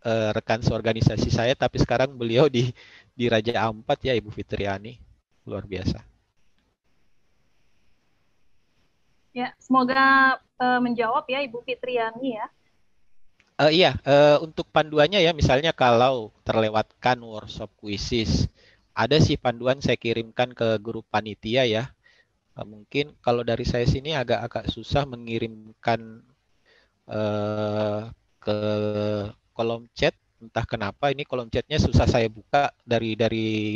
rekan seorganisasi saya, tapi sekarang beliau di Raja Ampat ya, Ibu Fitriani. Luar biasa. Ya, semoga menjawab ya Ibu Fitriani ya. Iya, untuk panduannya ya, misalnya kalau terlewatkan workshop quizzes, ada sih panduan saya kirimkan ke grup panitia ya. Mungkin kalau dari saya sini agak susah mengirimkan ke kolom chat, entah kenapa ini kolom chatnya susah saya buka dari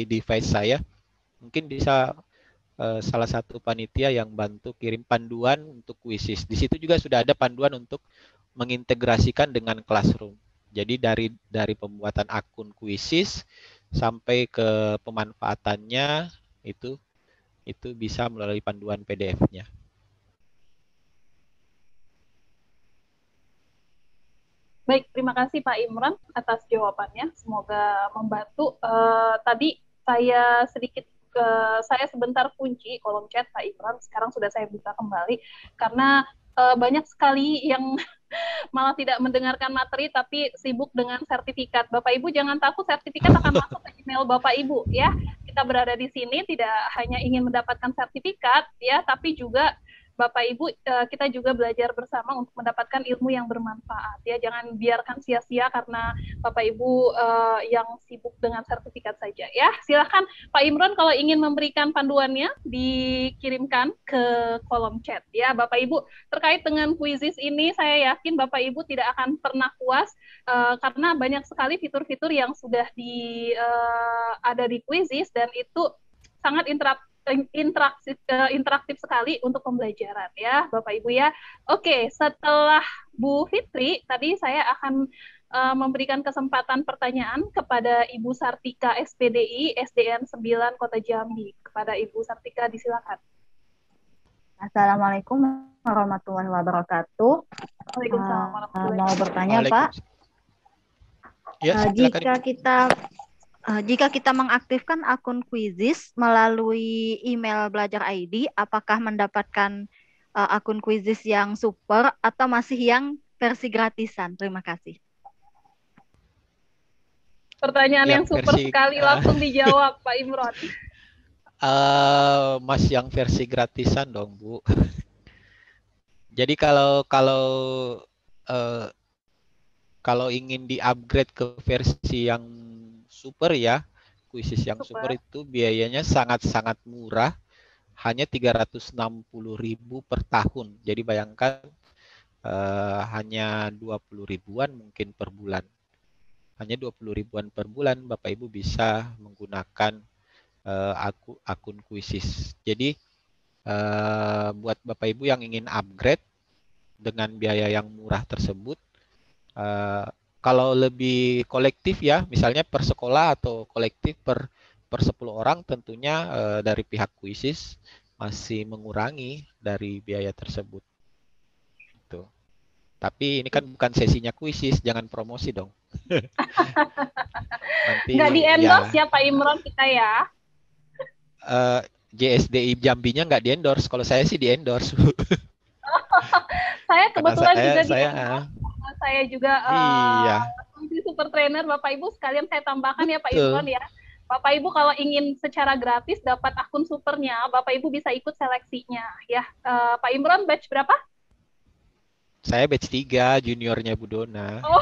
device saya. Mungkin bisa salah satu panitia yang bantu kirim panduan untuk quizzes. Di situ juga sudah ada panduan untuk mengintegrasikan dengan Classroom. Jadi dari pembuatan akun quizzes sampai ke pemanfaatannya itu bisa melalui panduan PDF-nya. Baik, terima kasih Pak Imran atas jawabannya. Semoga membantu. Tadi saya sebentar kunci kolom chat Pak Imran. Sekarang sudah saya buka kembali karena banyak sekali yang malah tidak mendengarkan materi tapi sibuk dengan sertifikat. Bapak Ibu jangan takut, sertifikat akan masuk ke email Bapak Ibu ya. Kita berada di sini tidak hanya ingin mendapatkan sertifikat ya, tapi juga Bapak Ibu, kita juga belajar bersama untuk mendapatkan ilmu yang bermanfaat ya. Jangan biarkan sia-sia karena Bapak Ibu yang sibuk dengan sertifikat saja ya. Silakan Pak Imran kalau ingin memberikan panduannya dikirimkan ke kolom chat ya. Bapak Ibu, terkait dengan quizzes ini saya yakin Bapak Ibu tidak akan pernah puas karena banyak sekali fitur-fitur yang sudah ada di quizzes dan itu sangat interaktif sekali untuk pembelajaran ya Bapak Ibu ya. Oke, setelah Bu Fitri, tadi saya akan memberikan kesempatan pertanyaan kepada Ibu Sartika SPDI SDN 9 Kota Jambi. Kepada Ibu Sartika disilakan. Assalamualaikum warahmatullahi wabarakatuh. Waalaikumsalam warahmatullahi Mau bertanya Pak, Ya, jika kita mengaktifkan akun Quizizz melalui email Belajar ID, apakah mendapatkan akun Quizizz yang super atau masih yang versi gratisan? Terima kasih. Pertanyaan yang super sekali, langsung dijawab Pak Imron. Mas yang versi gratisan dong Bu. Jadi kalau ingin di-upgrade ke versi yang super ya, Quizizz yang super itu biayanya sangat-sangat murah, hanya 360.000 per tahun. Jadi bayangkan hanya 20 ribuan mungkin per bulan. Hanya 20 ribuan per bulan Bapak Ibu bisa menggunakan akun Quizizz. Jadi buat Bapak Ibu yang ingin upgrade dengan biaya yang murah tersebut, kalau lebih kolektif ya, misalnya per sekolah atau kolektif per 10 orang, tentunya dari pihak Quizizz masih mengurangi dari biaya tersebut. Gitu. Tapi ini kan bukan sesinya Quizizz, jangan promosi dong. Nanti nggak di-endorse ya Pak Imron kita ya. JSDI Jambinya nggak di-endorse, kalau saya sih di-endorse. Saya kebetulan juga saya juga super trainer Bapak Ibu, sekalian saya tambahkan ya Pak Imron ya. Bapak Ibu kalau ingin secara gratis dapat akun supernya, Bapak Ibu bisa ikut seleksinya ya. Pak Imron batch berapa? Saya batch 3, juniornya Bu Dona. Oh,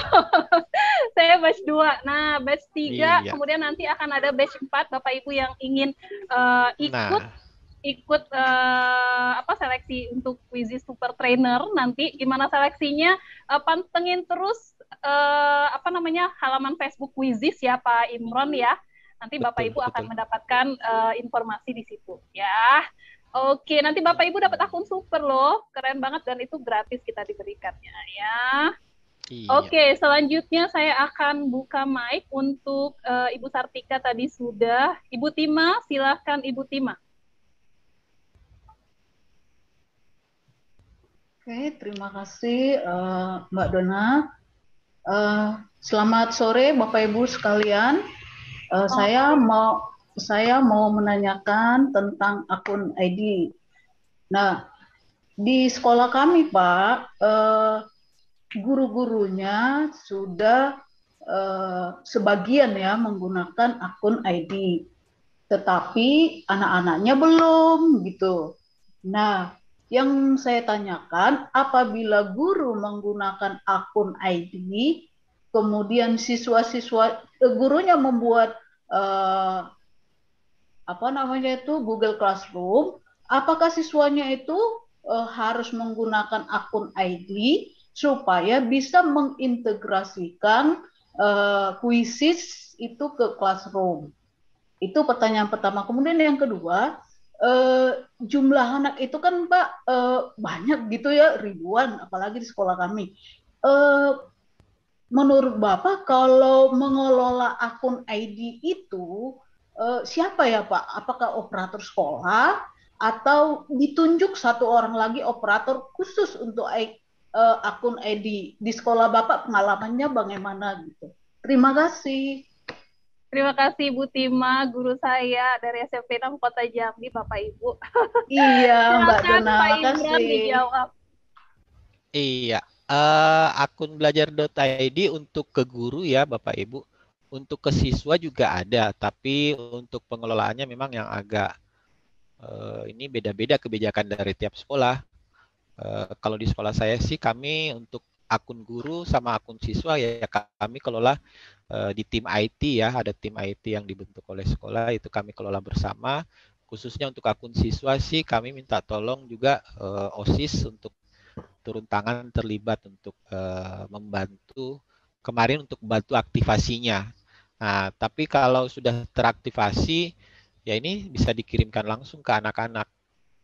saya batch 2. Nah, batch 3 kemudian nanti akan ada batch 4 Bapak Ibu yang ingin ikut seleksi untuk Quizizz Super Trainer. Nanti gimana seleksinya, pantengin terus halaman Facebook Quizizz ya Pak Imron ya. Nanti Bapak Ibu akan mendapatkan informasi di situ ya. Oke, nanti Bapak Ibu dapat akun super loh, keren banget dan itu gratis kita diberikannya ya. Oke, selanjutnya saya akan buka mic untuk Ibu Sartika tadi sudah. Ibu Tima, silahkan Ibu Tima. Oke, terima kasih Mbak Dona. Selamat sore Bapak Ibu sekalian. Saya mau menanyakan tentang akun ID. Nah, di sekolah kami Pak, guru-gurunya sudah sebagian ya menggunakan akun ID, tetapi anak-anaknya belum gitu. Nah, yang saya tanyakan, apabila guru menggunakan akun ID, kemudian gurunya membuat Google Classroom, apakah siswanya itu harus menggunakan akun ID supaya bisa mengintegrasikan Quizizz itu ke Classroom? Itu pertanyaan pertama. Kemudian yang kedua, jumlah anak itu kan Pak banyak gitu ya, ribuan, apalagi di sekolah kami. Menurut Bapak kalau mengelola akun ID itu siapa ya Pak? Apakah operator sekolah atau ditunjuk satu orang lagi operator khusus untuk akun ID? Di sekolah Bapak pengalamannya bagaimana gitu? Terima kasih. Terima kasih Bu Tima, guru saya dari SMP 6 Kota Jambi, Bapak Ibu. Iya, Mbak Dona, Pak Imron dijawab. Iya, akun belajar.id untuk ke guru ya Bapak Ibu. Untuk ke siswa juga ada, tapi untuk pengelolaannya memang yang agak ini beda-beda kebijakan dari tiap sekolah. Kalau di sekolah saya sih kami untuk akun guru sama akun siswa ya kami kelola di tim IT ya, ada tim IT yang dibentuk oleh sekolah, itu kami kelola bersama. Khususnya untuk akun siswa sih kami minta tolong juga OSIS untuk turun tangan terlibat untuk membantu kemarin untuk bantu aktivasinya. Nah, tapi kalau sudah teraktivasi ya ini bisa dikirimkan langsung ke anak-anak.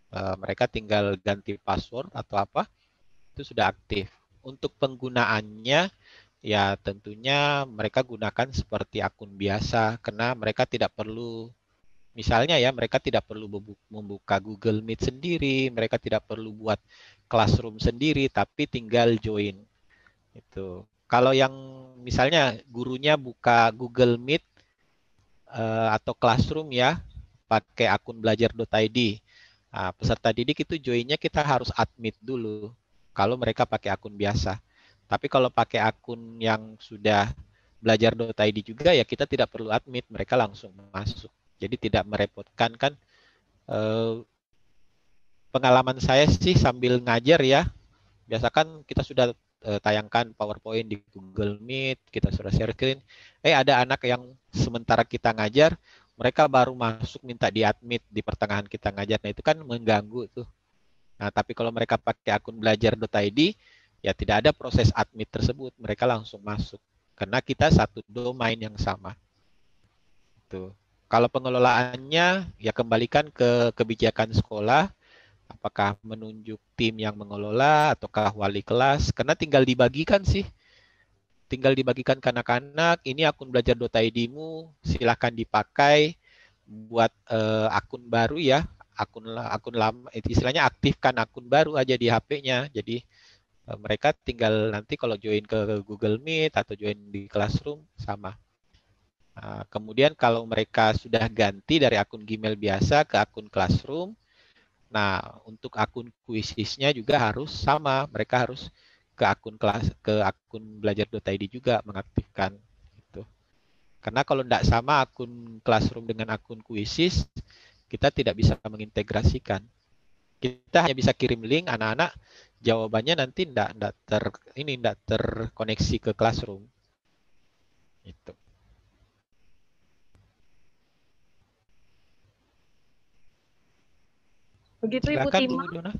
Mereka tinggal ganti password atau apa, itu sudah aktif. Untuk penggunaannya, ya tentunya mereka gunakan seperti akun biasa, karena mereka tidak perlu, misalnya ya, mereka tidak perlu membuka Google Meet sendiri, mereka tidak perlu buat classroom sendiri, tapi tinggal join. Itu. Kalau yang misalnya gurunya buka Google Meet atau classroom ya, pakai akun belajar.id. Nah, peserta didik itu joinnya kita harus admit dulu kalau mereka pakai akun biasa. Tapi kalau pakai akun yang sudah belajar.id juga ya kita tidak perlu admit, mereka langsung masuk. Jadi tidak merepotkan kan. Pengalaman saya sih sambil ngajar ya, biasa kan kita sudah tayangkan PowerPoint di Google Meet, kita sudah share screen. Ada anak yang sementara kita ngajar, mereka baru masuk minta di-admit di pertengahan kita ngajar. Nah, itu kan mengganggu tuh. Nah, tapi kalau mereka pakai akun belajar.id, ya tidak ada proses admit tersebut, mereka langsung masuk. Karena kita satu domain yang sama. Tuh. Kalau pengelolaannya, ya kembalikan ke kebijakan sekolah, apakah menunjuk tim yang mengelola ataukah wali kelas, karena tinggal dibagikan sih. Tinggal dibagikan ke anak-anak, ini akun belajar.id-mu, silahkan dipakai buat akun baru ya, akun lama, istilahnya aktifkan akun baru aja di HP-nya. Jadi mereka tinggal nanti kalau join ke Google Meet atau join di Classroom sama. Kemudian kalau mereka sudah ganti dari akun Gmail biasa ke akun Classroom, nah, untuk akun Quizizz-nya juga harus sama. Mereka harus ke akun belajar.id juga mengaktifkan itu. Karena kalau tidak sama akun Classroom dengan akun Quizizz, kita tidak bisa mengintegrasikan. Kita hanya bisa kirim link, anak-anak jawabannya nanti tidak terkoneksi ke Classroom. Itu. Begitu Ibu Silakan, Tima. Bu Dona.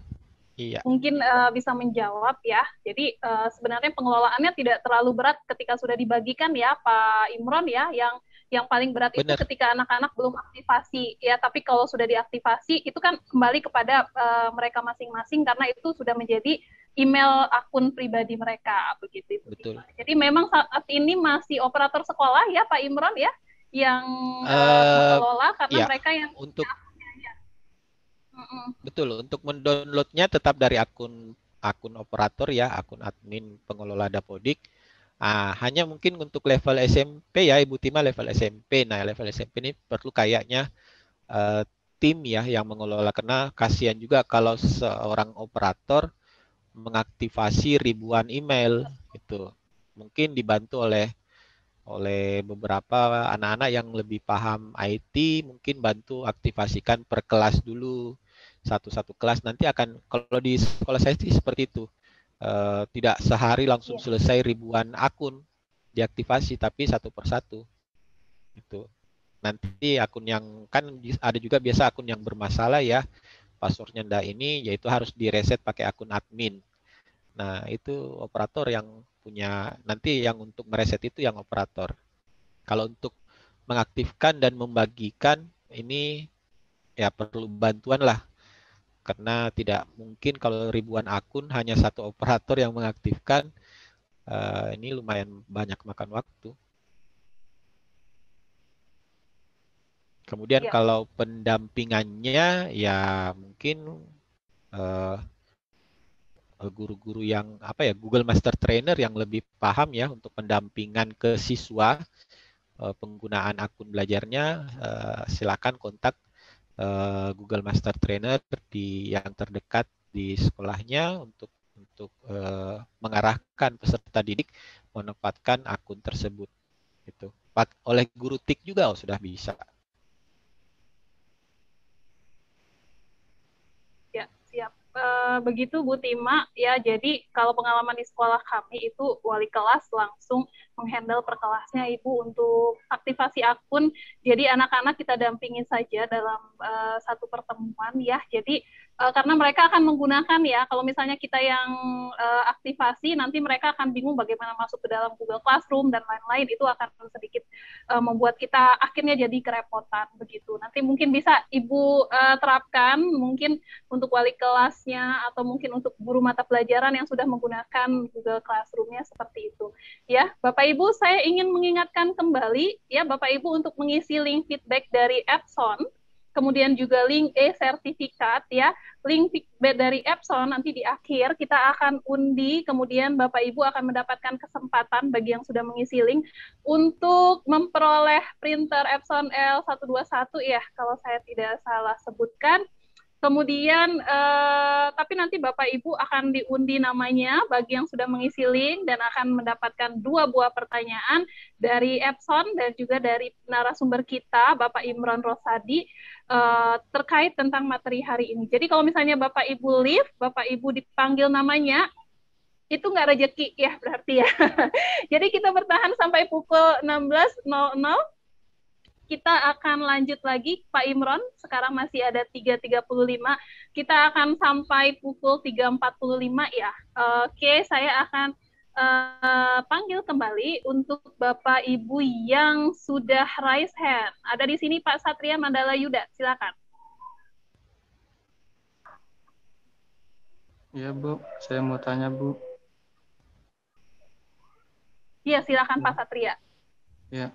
Iya. Mungkin bisa menjawab ya. Jadi sebenarnya pengelolaannya tidak terlalu berat ketika sudah dibagikan ya Pak Imron ya. Yang paling berat itu ketika anak-anak belum aktivasi ya. Tapi kalau sudah diaktifasi itu kan kembali kepada mereka masing-masing karena itu sudah menjadi email akun pribadi mereka begitu. Betul. Jadi memang saat ini masih operator sekolah ya Pak Imron ya yang mengelola karena ya, mereka yang untuk betul, untuk mendownloadnya tetap dari akun operator ya, akun admin pengelola Dapodik. Hanya mungkin untuk level SMP ya, Ibu Tima level SMP. Nah, level SMP ini perlu kayaknya tim ya yang mengelola, karena kasihan juga kalau seorang operator mengaktifasi ribuan email itu. Mungkin dibantu oleh beberapa anak-anak yang lebih paham IT, mungkin bantu aktivasikan per kelas dulu. Satu-satu kelas nanti akan, kalau di sekolah saya sih seperti itu, tidak sehari langsung selesai ribuan akun diaktifasi, tapi satu persatu itu. Nanti akun yang kan ada juga biasa akun yang bermasalah ya, passwordnya ndak ini, yaitu harus direset pakai akun admin. Nah, itu operator yang punya, nanti yang untuk mereset itu yang operator. Kalau untuk mengaktifkan dan membagikan ini ya perlu bantuan lah. Karena tidak mungkin kalau ribuan akun hanya satu operator yang mengaktifkan, ini lumayan banyak makan waktu. Kemudian kalau pendampingannya ya mungkin guru-guru yang Google Master Trainer yang lebih paham ya untuk pendampingan ke siswa, penggunaan akun belajarnya, silakan kontak Google Master Trainer yang terdekat di sekolahnya untuk mengarahkan peserta didik menempatkan akun tersebut. Itu oleh guru TIK juga sudah bisa. Ya, siap. Begitu Bu Tima ya. Jadi kalau pengalaman di sekolah kami itu wali kelas langsung menghandle per kelasnya Ibu untuk aktivasi akun. Jadi anak-anak kita dampingin saja dalam satu pertemuan ya. Jadi karena mereka akan menggunakan ya, kalau misalnya kita yang aktivasi, nanti mereka akan bingung bagaimana masuk ke dalam Google Classroom dan lain-lain, itu akan sedikit membuat kita akhirnya jadi kerepotan begitu. Nanti mungkin bisa Ibu terapkan, mungkin untuk wali kelasnya atau mungkin untuk guru mata pelajaran yang sudah menggunakan Google Classroom-nya seperti itu. Ya, Bapak Ibu, saya ingin mengingatkan kembali ya Bapak Ibu untuk mengisi link feedback dari Epson, kemudian juga link e-sertifikat ya, link feedback dari Epson nanti di akhir kita akan undi, kemudian Bapak Ibu akan mendapatkan kesempatan bagi yang sudah mengisi link untuk memperoleh printer Epson L121 ya, kalau saya tidak salah sebutkan. Kemudian, tapi nanti Bapak Ibu akan diundi namanya bagi yang sudah mengisi link dan akan mendapatkan 2 buah pertanyaan dari Epson dan juga dari narasumber kita, Bapak Imron Rosadi, terkait tentang materi hari ini. Jadi kalau misalnya Bapak Ibu live, Bapak Ibu dipanggil namanya, itu nggak rezeki ya berarti ya. Jadi kita bertahan sampai pukul 16.00. Kita akan lanjut lagi, Pak Imron. Sekarang masih ada 3.35. Kita akan sampai pukul 3.45 ya. Oke, saya akan panggil kembali untuk Bapak Ibu yang sudah raise hand. Ada di sini Pak Satria Mandala Yuda, silakan. Ya Bu, saya mau tanya Bu. Iya, silakan Pak Satria. Ya,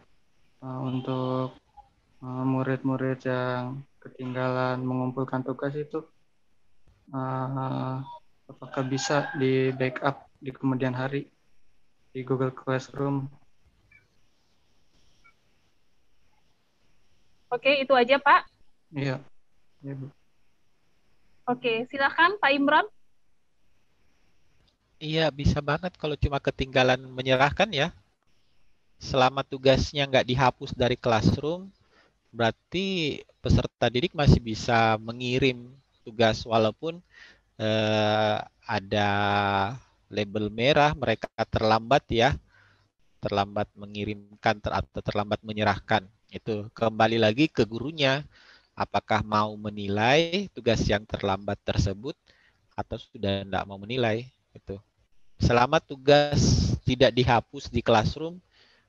untuk murid-murid yang ketinggalan mengumpulkan tugas itu, apakah bisa di backup di kemudian hari di Google Classroom? Oke, itu aja Pak. Iya, ya Bu. Oke, silakan Pak Imron. Iya, bisa banget kalau cuma ketinggalan menyerahkan ya. Selama tugasnya nggak dihapus dari Classroom, berarti peserta didik masih bisa mengirim tugas walaupun ada label merah, mereka terlambat ya, terlambat mengirimkan atau terlambat menyerahkan. Itu kembali lagi ke gurunya, apakah mau menilai tugas yang terlambat tersebut atau sudah tidak mau menilai. Itu. Selama tugas tidak dihapus di Classroom,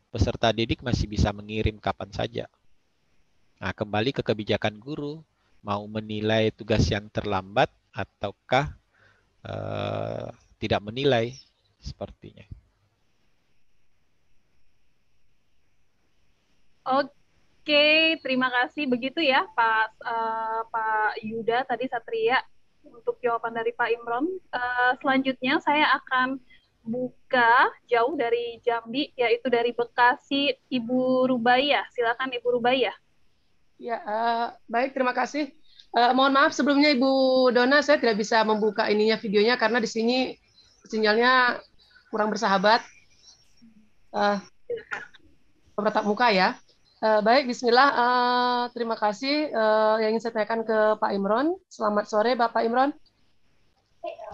peserta didik masih bisa mengirim kapan saja. Nah, kembali ke kebijakan guru, mau menilai tugas yang terlambat ataukah tidak menilai sepertinya. Oke, terima kasih. Begitu ya Pak Yuda tadi Satria untuk jawaban dari Pak Imron. Selanjutnya saya akan buka jauh dari Jambi, yaitu dari Bekasi, Ibu Rubaiyah. Silakan Ibu Rubaiyah. Ya, baik, terima kasih. Mohon maaf sebelumnya Ibu Dona, saya tidak bisa membuka videonya karena di sini sinyalnya kurang bersahabat. Bertatap muka ya. Baik, Bismillah. Terima kasih. Yang ingin saya tanyakan ke Pak Imron. Selamat sore, Bapak Imron.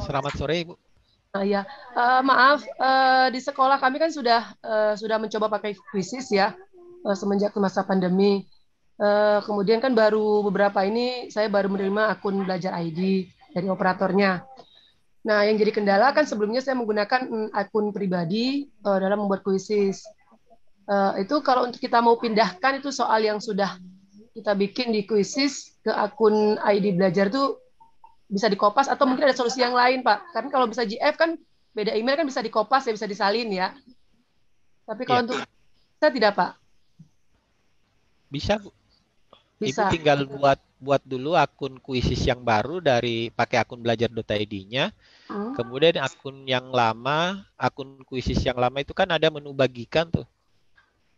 Selamat sore, Ibu. Ya, maaf. Di sekolah kami kan sudah mencoba pakai Quizzes ya, semenjak masa pandemi. Kemudian kan baru beberapa ini saya baru menerima akun Belajar ID dari operatornya. Nah, yang jadi kendala kan sebelumnya saya menggunakan akun pribadi dalam membuat Quizzes. Itu kalau untuk kita mau pindahkan itu soal yang sudah kita bikin di Quizzes ke akun ID Belajar tuh bisa dikopas atau mungkin ada solusi yang lain, Pak. Karena kalau bisa GF kan beda email kan bisa dikopas ya, bisa disalin ya. Tapi kalau untuk saya tidak, Pak. Bisa, Bu. Bisa. Ibu tinggal buat dulu akun Quizzes yang baru dari pakai akun belajar.id-nya. Kemudian akun yang lama, akun Quizzes yang lama itu kan ada menu bagikan tuh.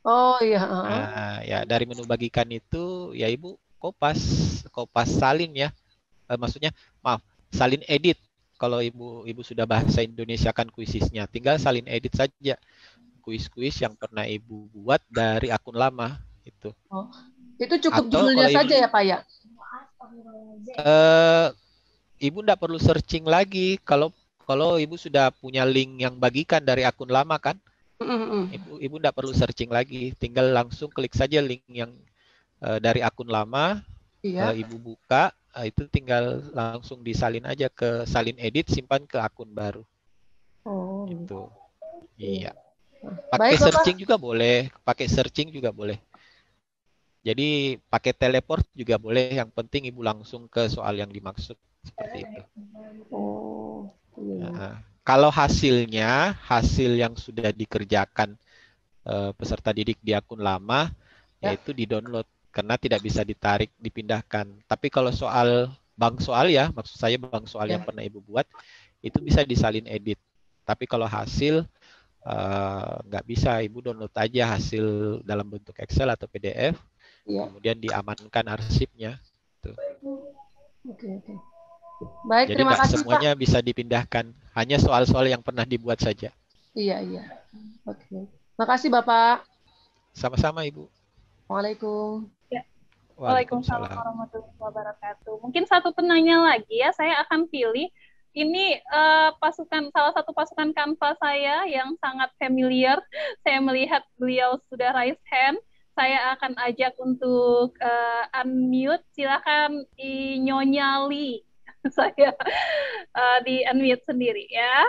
Oh iya. Nah, ya dari menu bagikan itu ya Ibu kopas salin ya. Maksudnya maaf, salin edit. Kalau Ibu sudah bahasa Indonesia kan Quizzes-nya, tinggal salin edit saja. Kuis-kuis yang pernah Ibu buat dari akun lama itu. Oh. Itu cukup judulnya saja ya, Pak ya? Ibu tidak perlu searching lagi. Kalau Ibu sudah punya link yang bagikan dari akun lama kan, Ibu tidak perlu searching lagi. Tinggal langsung klik saja link yang dari akun lama, Ibu buka, itu tinggal langsung disalin aja ke salin edit, simpan ke akun baru. Oh, Gitu. Iya. baik Pakai Bapak. searching juga boleh, pakai searching juga boleh. Jadi pakai teleport juga boleh, yang penting Ibu langsung ke soal yang dimaksud, seperti itu. Oh, iya. Nah, kalau hasilnya, hasil yang sudah dikerjakan peserta didik di akun lama, yaitu di-download, karena tidak bisa ditarik, dipindahkan. Tapi kalau soal bank soal ya, maksud saya bank soal yang pernah Ibu buat, itu bisa disalin edit. Tapi kalau hasil, nggak bisa, Ibu download aja hasil dalam bentuk Excel atau PDF, kemudian diamankan arsipnya. Tuh. Oke. Baik, Jadi terima nggak kasih semuanya Pak. bisa dipindahkan, hanya soal-soal yang pernah dibuat saja. Iya. Oke. Makasih Bapak. Sama-sama Ibu. Waalaikumsalam. Ya. Waalaikumsalam warahmatullahi wabarakatuh. Mungkin satu penanya lagi ya, saya akan pilih. Ini salah satu pasukan Canva saya yang sangat familiar. Saya melihat beliau sudah raise hand. Saya akan ajak untuk unmute. Silakan Inyonyali. Saya di unmute sendiri ya.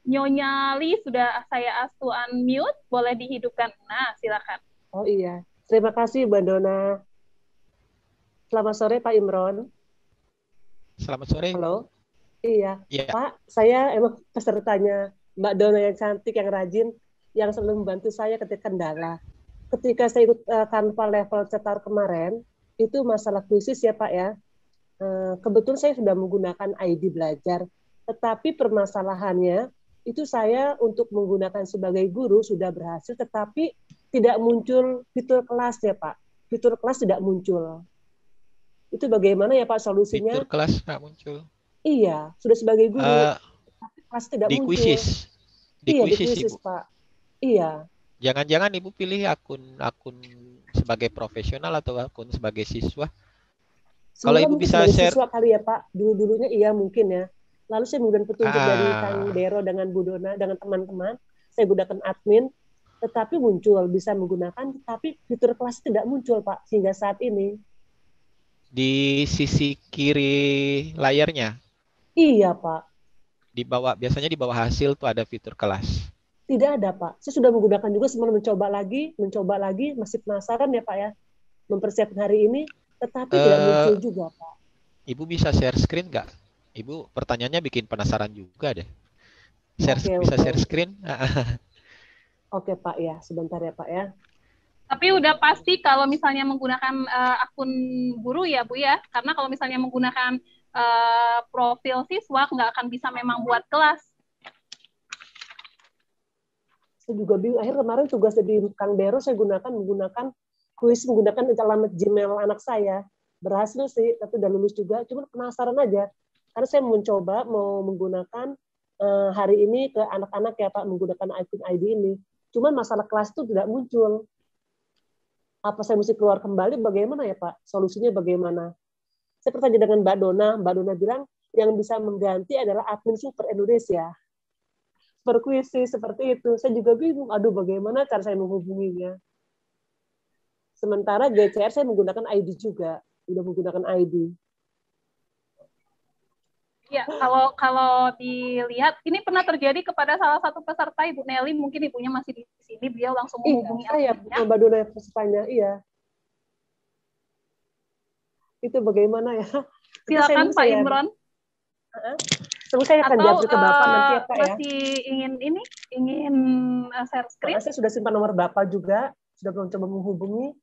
Nyonyali sudah saya astu unmute, boleh dihidupkan. Nah, silakan. Oh iya, terima kasih Mbak Dona. Selamat sore Pak Imron. Selamat sore. Halo. Iya, yeah. Pak, saya emang pesertanya Mbak Dona yang cantik, yang rajin, yang selalu membantu saya ketika kendala. Ketika saya ikut Canva level cetar kemarin, itu masalah krisis ya Pak ya. Kebetulan saya sudah menggunakan ID belajar, tetapi permasalahannya itu saya untuk menggunakan sebagai guru sudah berhasil, tetapi tidak muncul fitur kelas ya Pak. Fitur kelas tidak muncul. Itu bagaimana ya Pak solusinya? Fitur kelas nggak muncul. Iya, sudah sebagai guru. Kelas tidak muncul. Di iya, Quizzes, di Quizzes, Ibu. Pak. Iya. Jangan-jangan Ibu pilih akun sebagai profesional atau akun sebagai siswa? Kalau Ibu bisa share siswa kali ya Pak. Dulu-dulunya iya mungkin ya. Lalu saya menggunakan petunjuk dari Kang Dero dengan Bu Dona, dengan teman-teman. Saya gunakan admin, tetapi muncul, bisa menggunakan, tetapi fitur kelas tidak muncul Pak, hingga saat ini. Di sisi kiri layarnya? Iya Pak. Biasanya di bawah hasil tuh ada fitur kelas. Tidak ada Pak. Saya sudah menggunakan juga, semalam mencoba lagi, masih penasaran ya Pak ya, mempersiapkan hari ini, tetapi tidak muncul juga Pak. Ibu bisa share screen nggak? Ibu pertanyaannya bikin penasaran juga deh. Bisa share screen? Oke Pak ya, sebentar ya Pak ya. Tapi udah pasti kalau misalnya menggunakan akun guru ya Bu ya, karena kalau misalnya menggunakan profil siswa nggak akan bisa memang buat kelas. Saya juga bingung. Akhirnya kemarin tugas di Kang Dero saya menggunakan kuis, menggunakan alamat Gmail anak saya. Berhasil sih, tapi udah lulus juga. Cuma penasaran aja. Karena saya mencoba mau menggunakan hari ini ke anak-anak ya Pak, menggunakan akun ID ini. Cuma masalah kelas itu tidak muncul. Apa saya mesti keluar kembali? Bagaimana ya Pak? Solusinya bagaimana? Saya bertanya dengan Mbak Dona. Mbak Dona bilang yang bisa mengganti adalah admin Super Indonesia. Berkuisi seperti itu. Saya juga bingung. Aduh, bagaimana cara saya menghubunginya? Sementara GCR saya menggunakan ID juga. Sudah menggunakan ID. Ya, kalau dilihat, ini pernah terjadi kepada salah satu peserta, Ibu Nelly, mungkin ibunya masih di sini, beliau langsung menghubungi saya, Mbak Dona pesertanya, iya. Itu bagaimana ya? Silakan Pak Imron. Terus saya akan jawab ke Bapak nanti ya Pak ya. Masih ingin share screen? Saya sudah simpan nomor Bapak juga, sudah mencoba menghubungi.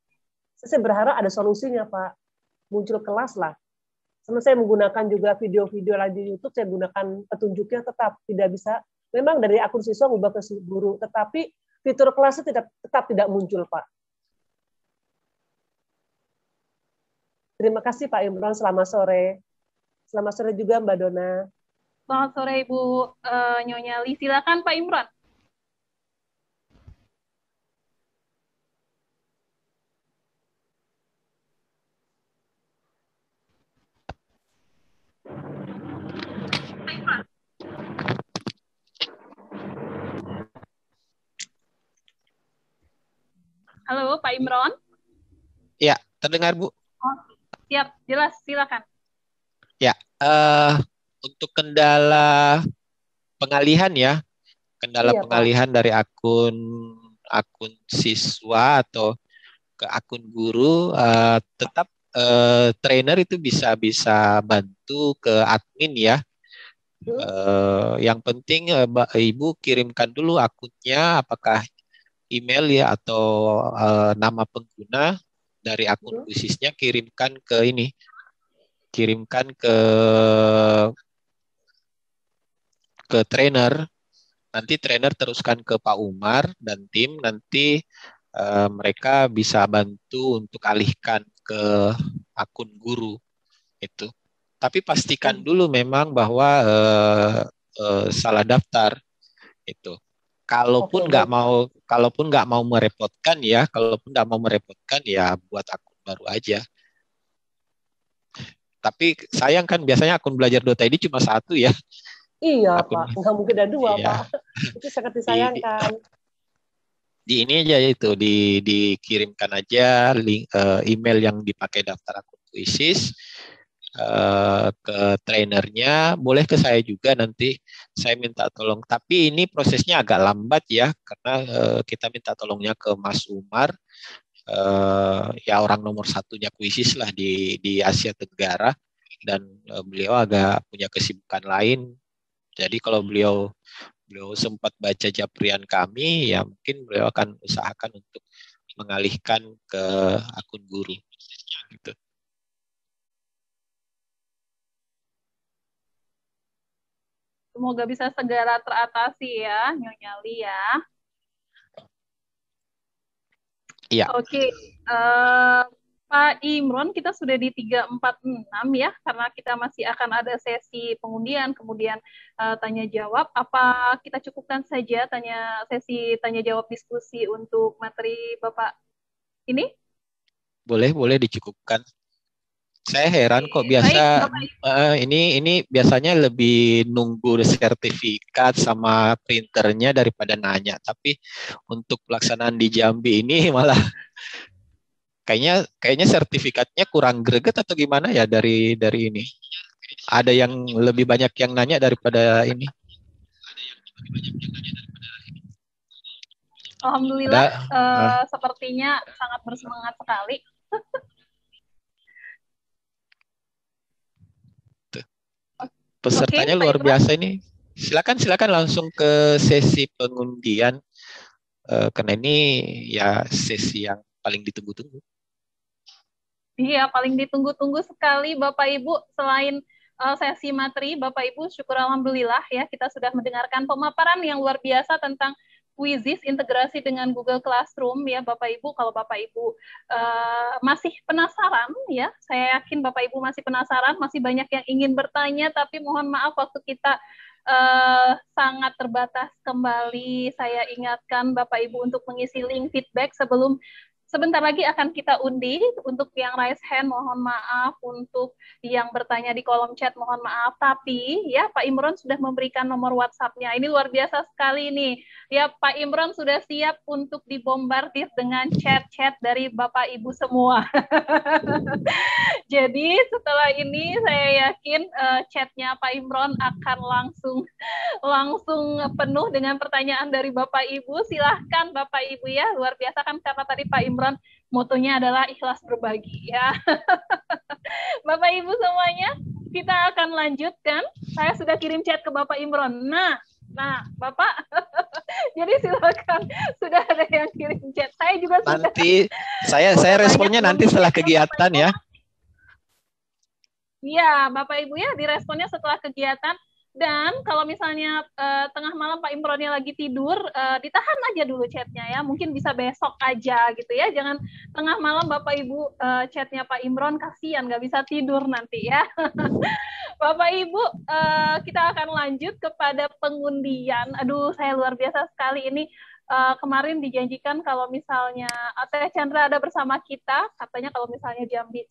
Saya berharap ada solusinya Pak. Muncul kelas lah. Sama saya menggunakan juga video-video lain di YouTube, saya gunakan petunjuknya tetap tidak bisa. Memang dari akun siswa ubah ke guru, tetapi fitur kelasnya tetap tidak muncul, Pak. Terima kasih Pak Imron, selamat sore. Selamat sore juga Mbak Dona. Selamat sore Ibu Nyonyali. Silakan Pak Imron. Halo, Pak Imron. Ya, terdengar Bu? Oh, siap, jelas, silakan. Ya, untuk kendala pengalihan ya, kendala Iya, Pak. pengalihan dari akun siswa atau ke akun guru, tetap trainer itu bisa bantu ke admin ya. Yang penting Ibu kirimkan dulu akunnya, apakah email ya atau nama pengguna dari akun khususnya, kirimkan ke trainer. Nanti trainer teruskan ke Pak Umar dan tim, nanti mereka bisa bantu untuk alihkan ke akun guru itu. Tapi pastikan dulu memang bahwa salah daftar itu. Kalaupun nggak mau merepotkan ya, buat akun baru aja. Tapi sayang kan biasanya akun belajar.id cuma satu ya. Iya, Pak. Nggak mungkin ada dua, Pak. Itu sangat disayangkan. Di ini aja itu, dikirimkan aja link email yang dipakai daftar akun kuisis ke trainernya, boleh ke saya juga, nanti saya minta tolong. Tapi ini prosesnya agak lambat ya, karena kita minta tolongnya ke Mas Umar, ya orang nomor satunya kuisis lah di Asia Tenggara, dan beliau agak punya kesibukan lain. Jadi kalau beliau sempat baca japrian kami, ya mungkin beliau akan usahakan untuk mengalihkan ke akun guru. Gitu. Semoga bisa segera teratasi ya, Nyonya Li ya. Iya. Oke, Pak Imron, kita sudah di 346 ya, karena kita masih akan ada sesi pengundian, kemudian tanya jawab. Apa kita cukupkan saja sesi tanya jawab diskusi untuk materi Bapak ini? Boleh dicukupkan. Saya heran kok biasa ini biasanya lebih nunggu sertifikat sama printernya daripada nanya. Tapi untuk pelaksanaan di Jambi ini malah kayaknya sertifikatnya kurang greget atau gimana ya dari ini. Ada yang lebih banyak yang nanya daripada ini. Alhamdulillah, sepertinya sangat bersemangat sekali. Pesertanya luar biasa ini. Silakan langsung ke sesi pengundian, karena ini ya sesi yang paling ditunggu-tunggu. Iya, paling ditunggu-tunggu sekali Bapak Ibu. Selain sesi materi, Bapak Ibu, syukur alhamdulillah ya, kita sudah mendengarkan pemaparan yang luar biasa tentang Quizizz integrasi dengan Google Classroom ya Bapak Ibu. Kalau Bapak Ibu masih penasaran ya, saya yakin Bapak Ibu masih penasaran, masih banyak yang ingin bertanya, tapi mohon maaf waktu kita sangat terbatas kembali. Saya ingatkan Bapak Ibu untuk mengisi link feedback sebelum sebentar lagi akan kita undi. Untuk yang raise hand mohon maaf, untuk yang bertanya di kolom chat mohon maaf, tapi ya Pak Imron sudah memberikan nomor WhatsApp-nya. Ini luar biasa sekali nih. Ya Pak Imron sudah siap untuk dibombardir dengan chat-chat dari Bapak Ibu semua. Jadi setelah ini saya yakin chatnya Pak Imron akan langsung penuh dengan pertanyaan dari Bapak Ibu. Silahkan Bapak Ibu ya, luar biasa kan karena tadi Pak Imron motonya adalah ikhlas berbagi ya. Bapak Ibu semuanya, kita akan lanjutkan. Saya sudah kirim chat ke Bapak Imron. Nah, Bapak, jadi silakan, sudah ada yang kirim chat. Saya juga nanti saya responnya nanti setelah kegiatan ya. Iya, Bapak Ibu ya, diresponnya setelah kegiatan. Dan kalau misalnya tengah malam Pak Imronnya lagi tidur, ditahan aja dulu chatnya ya. Mungkin bisa besok aja gitu ya. Jangan tengah malam Bapak Ibu chatnya Pak Imron, kasihan nggak bisa tidur nanti ya. Bapak Ibu, kita akan lanjut kepada pengundian. Aduh, saya luar biasa sekali ini. Kemarin dijanjikan kalau misalnya Teh Chandra ada bersama kita, katanya kalau misalnya Jambi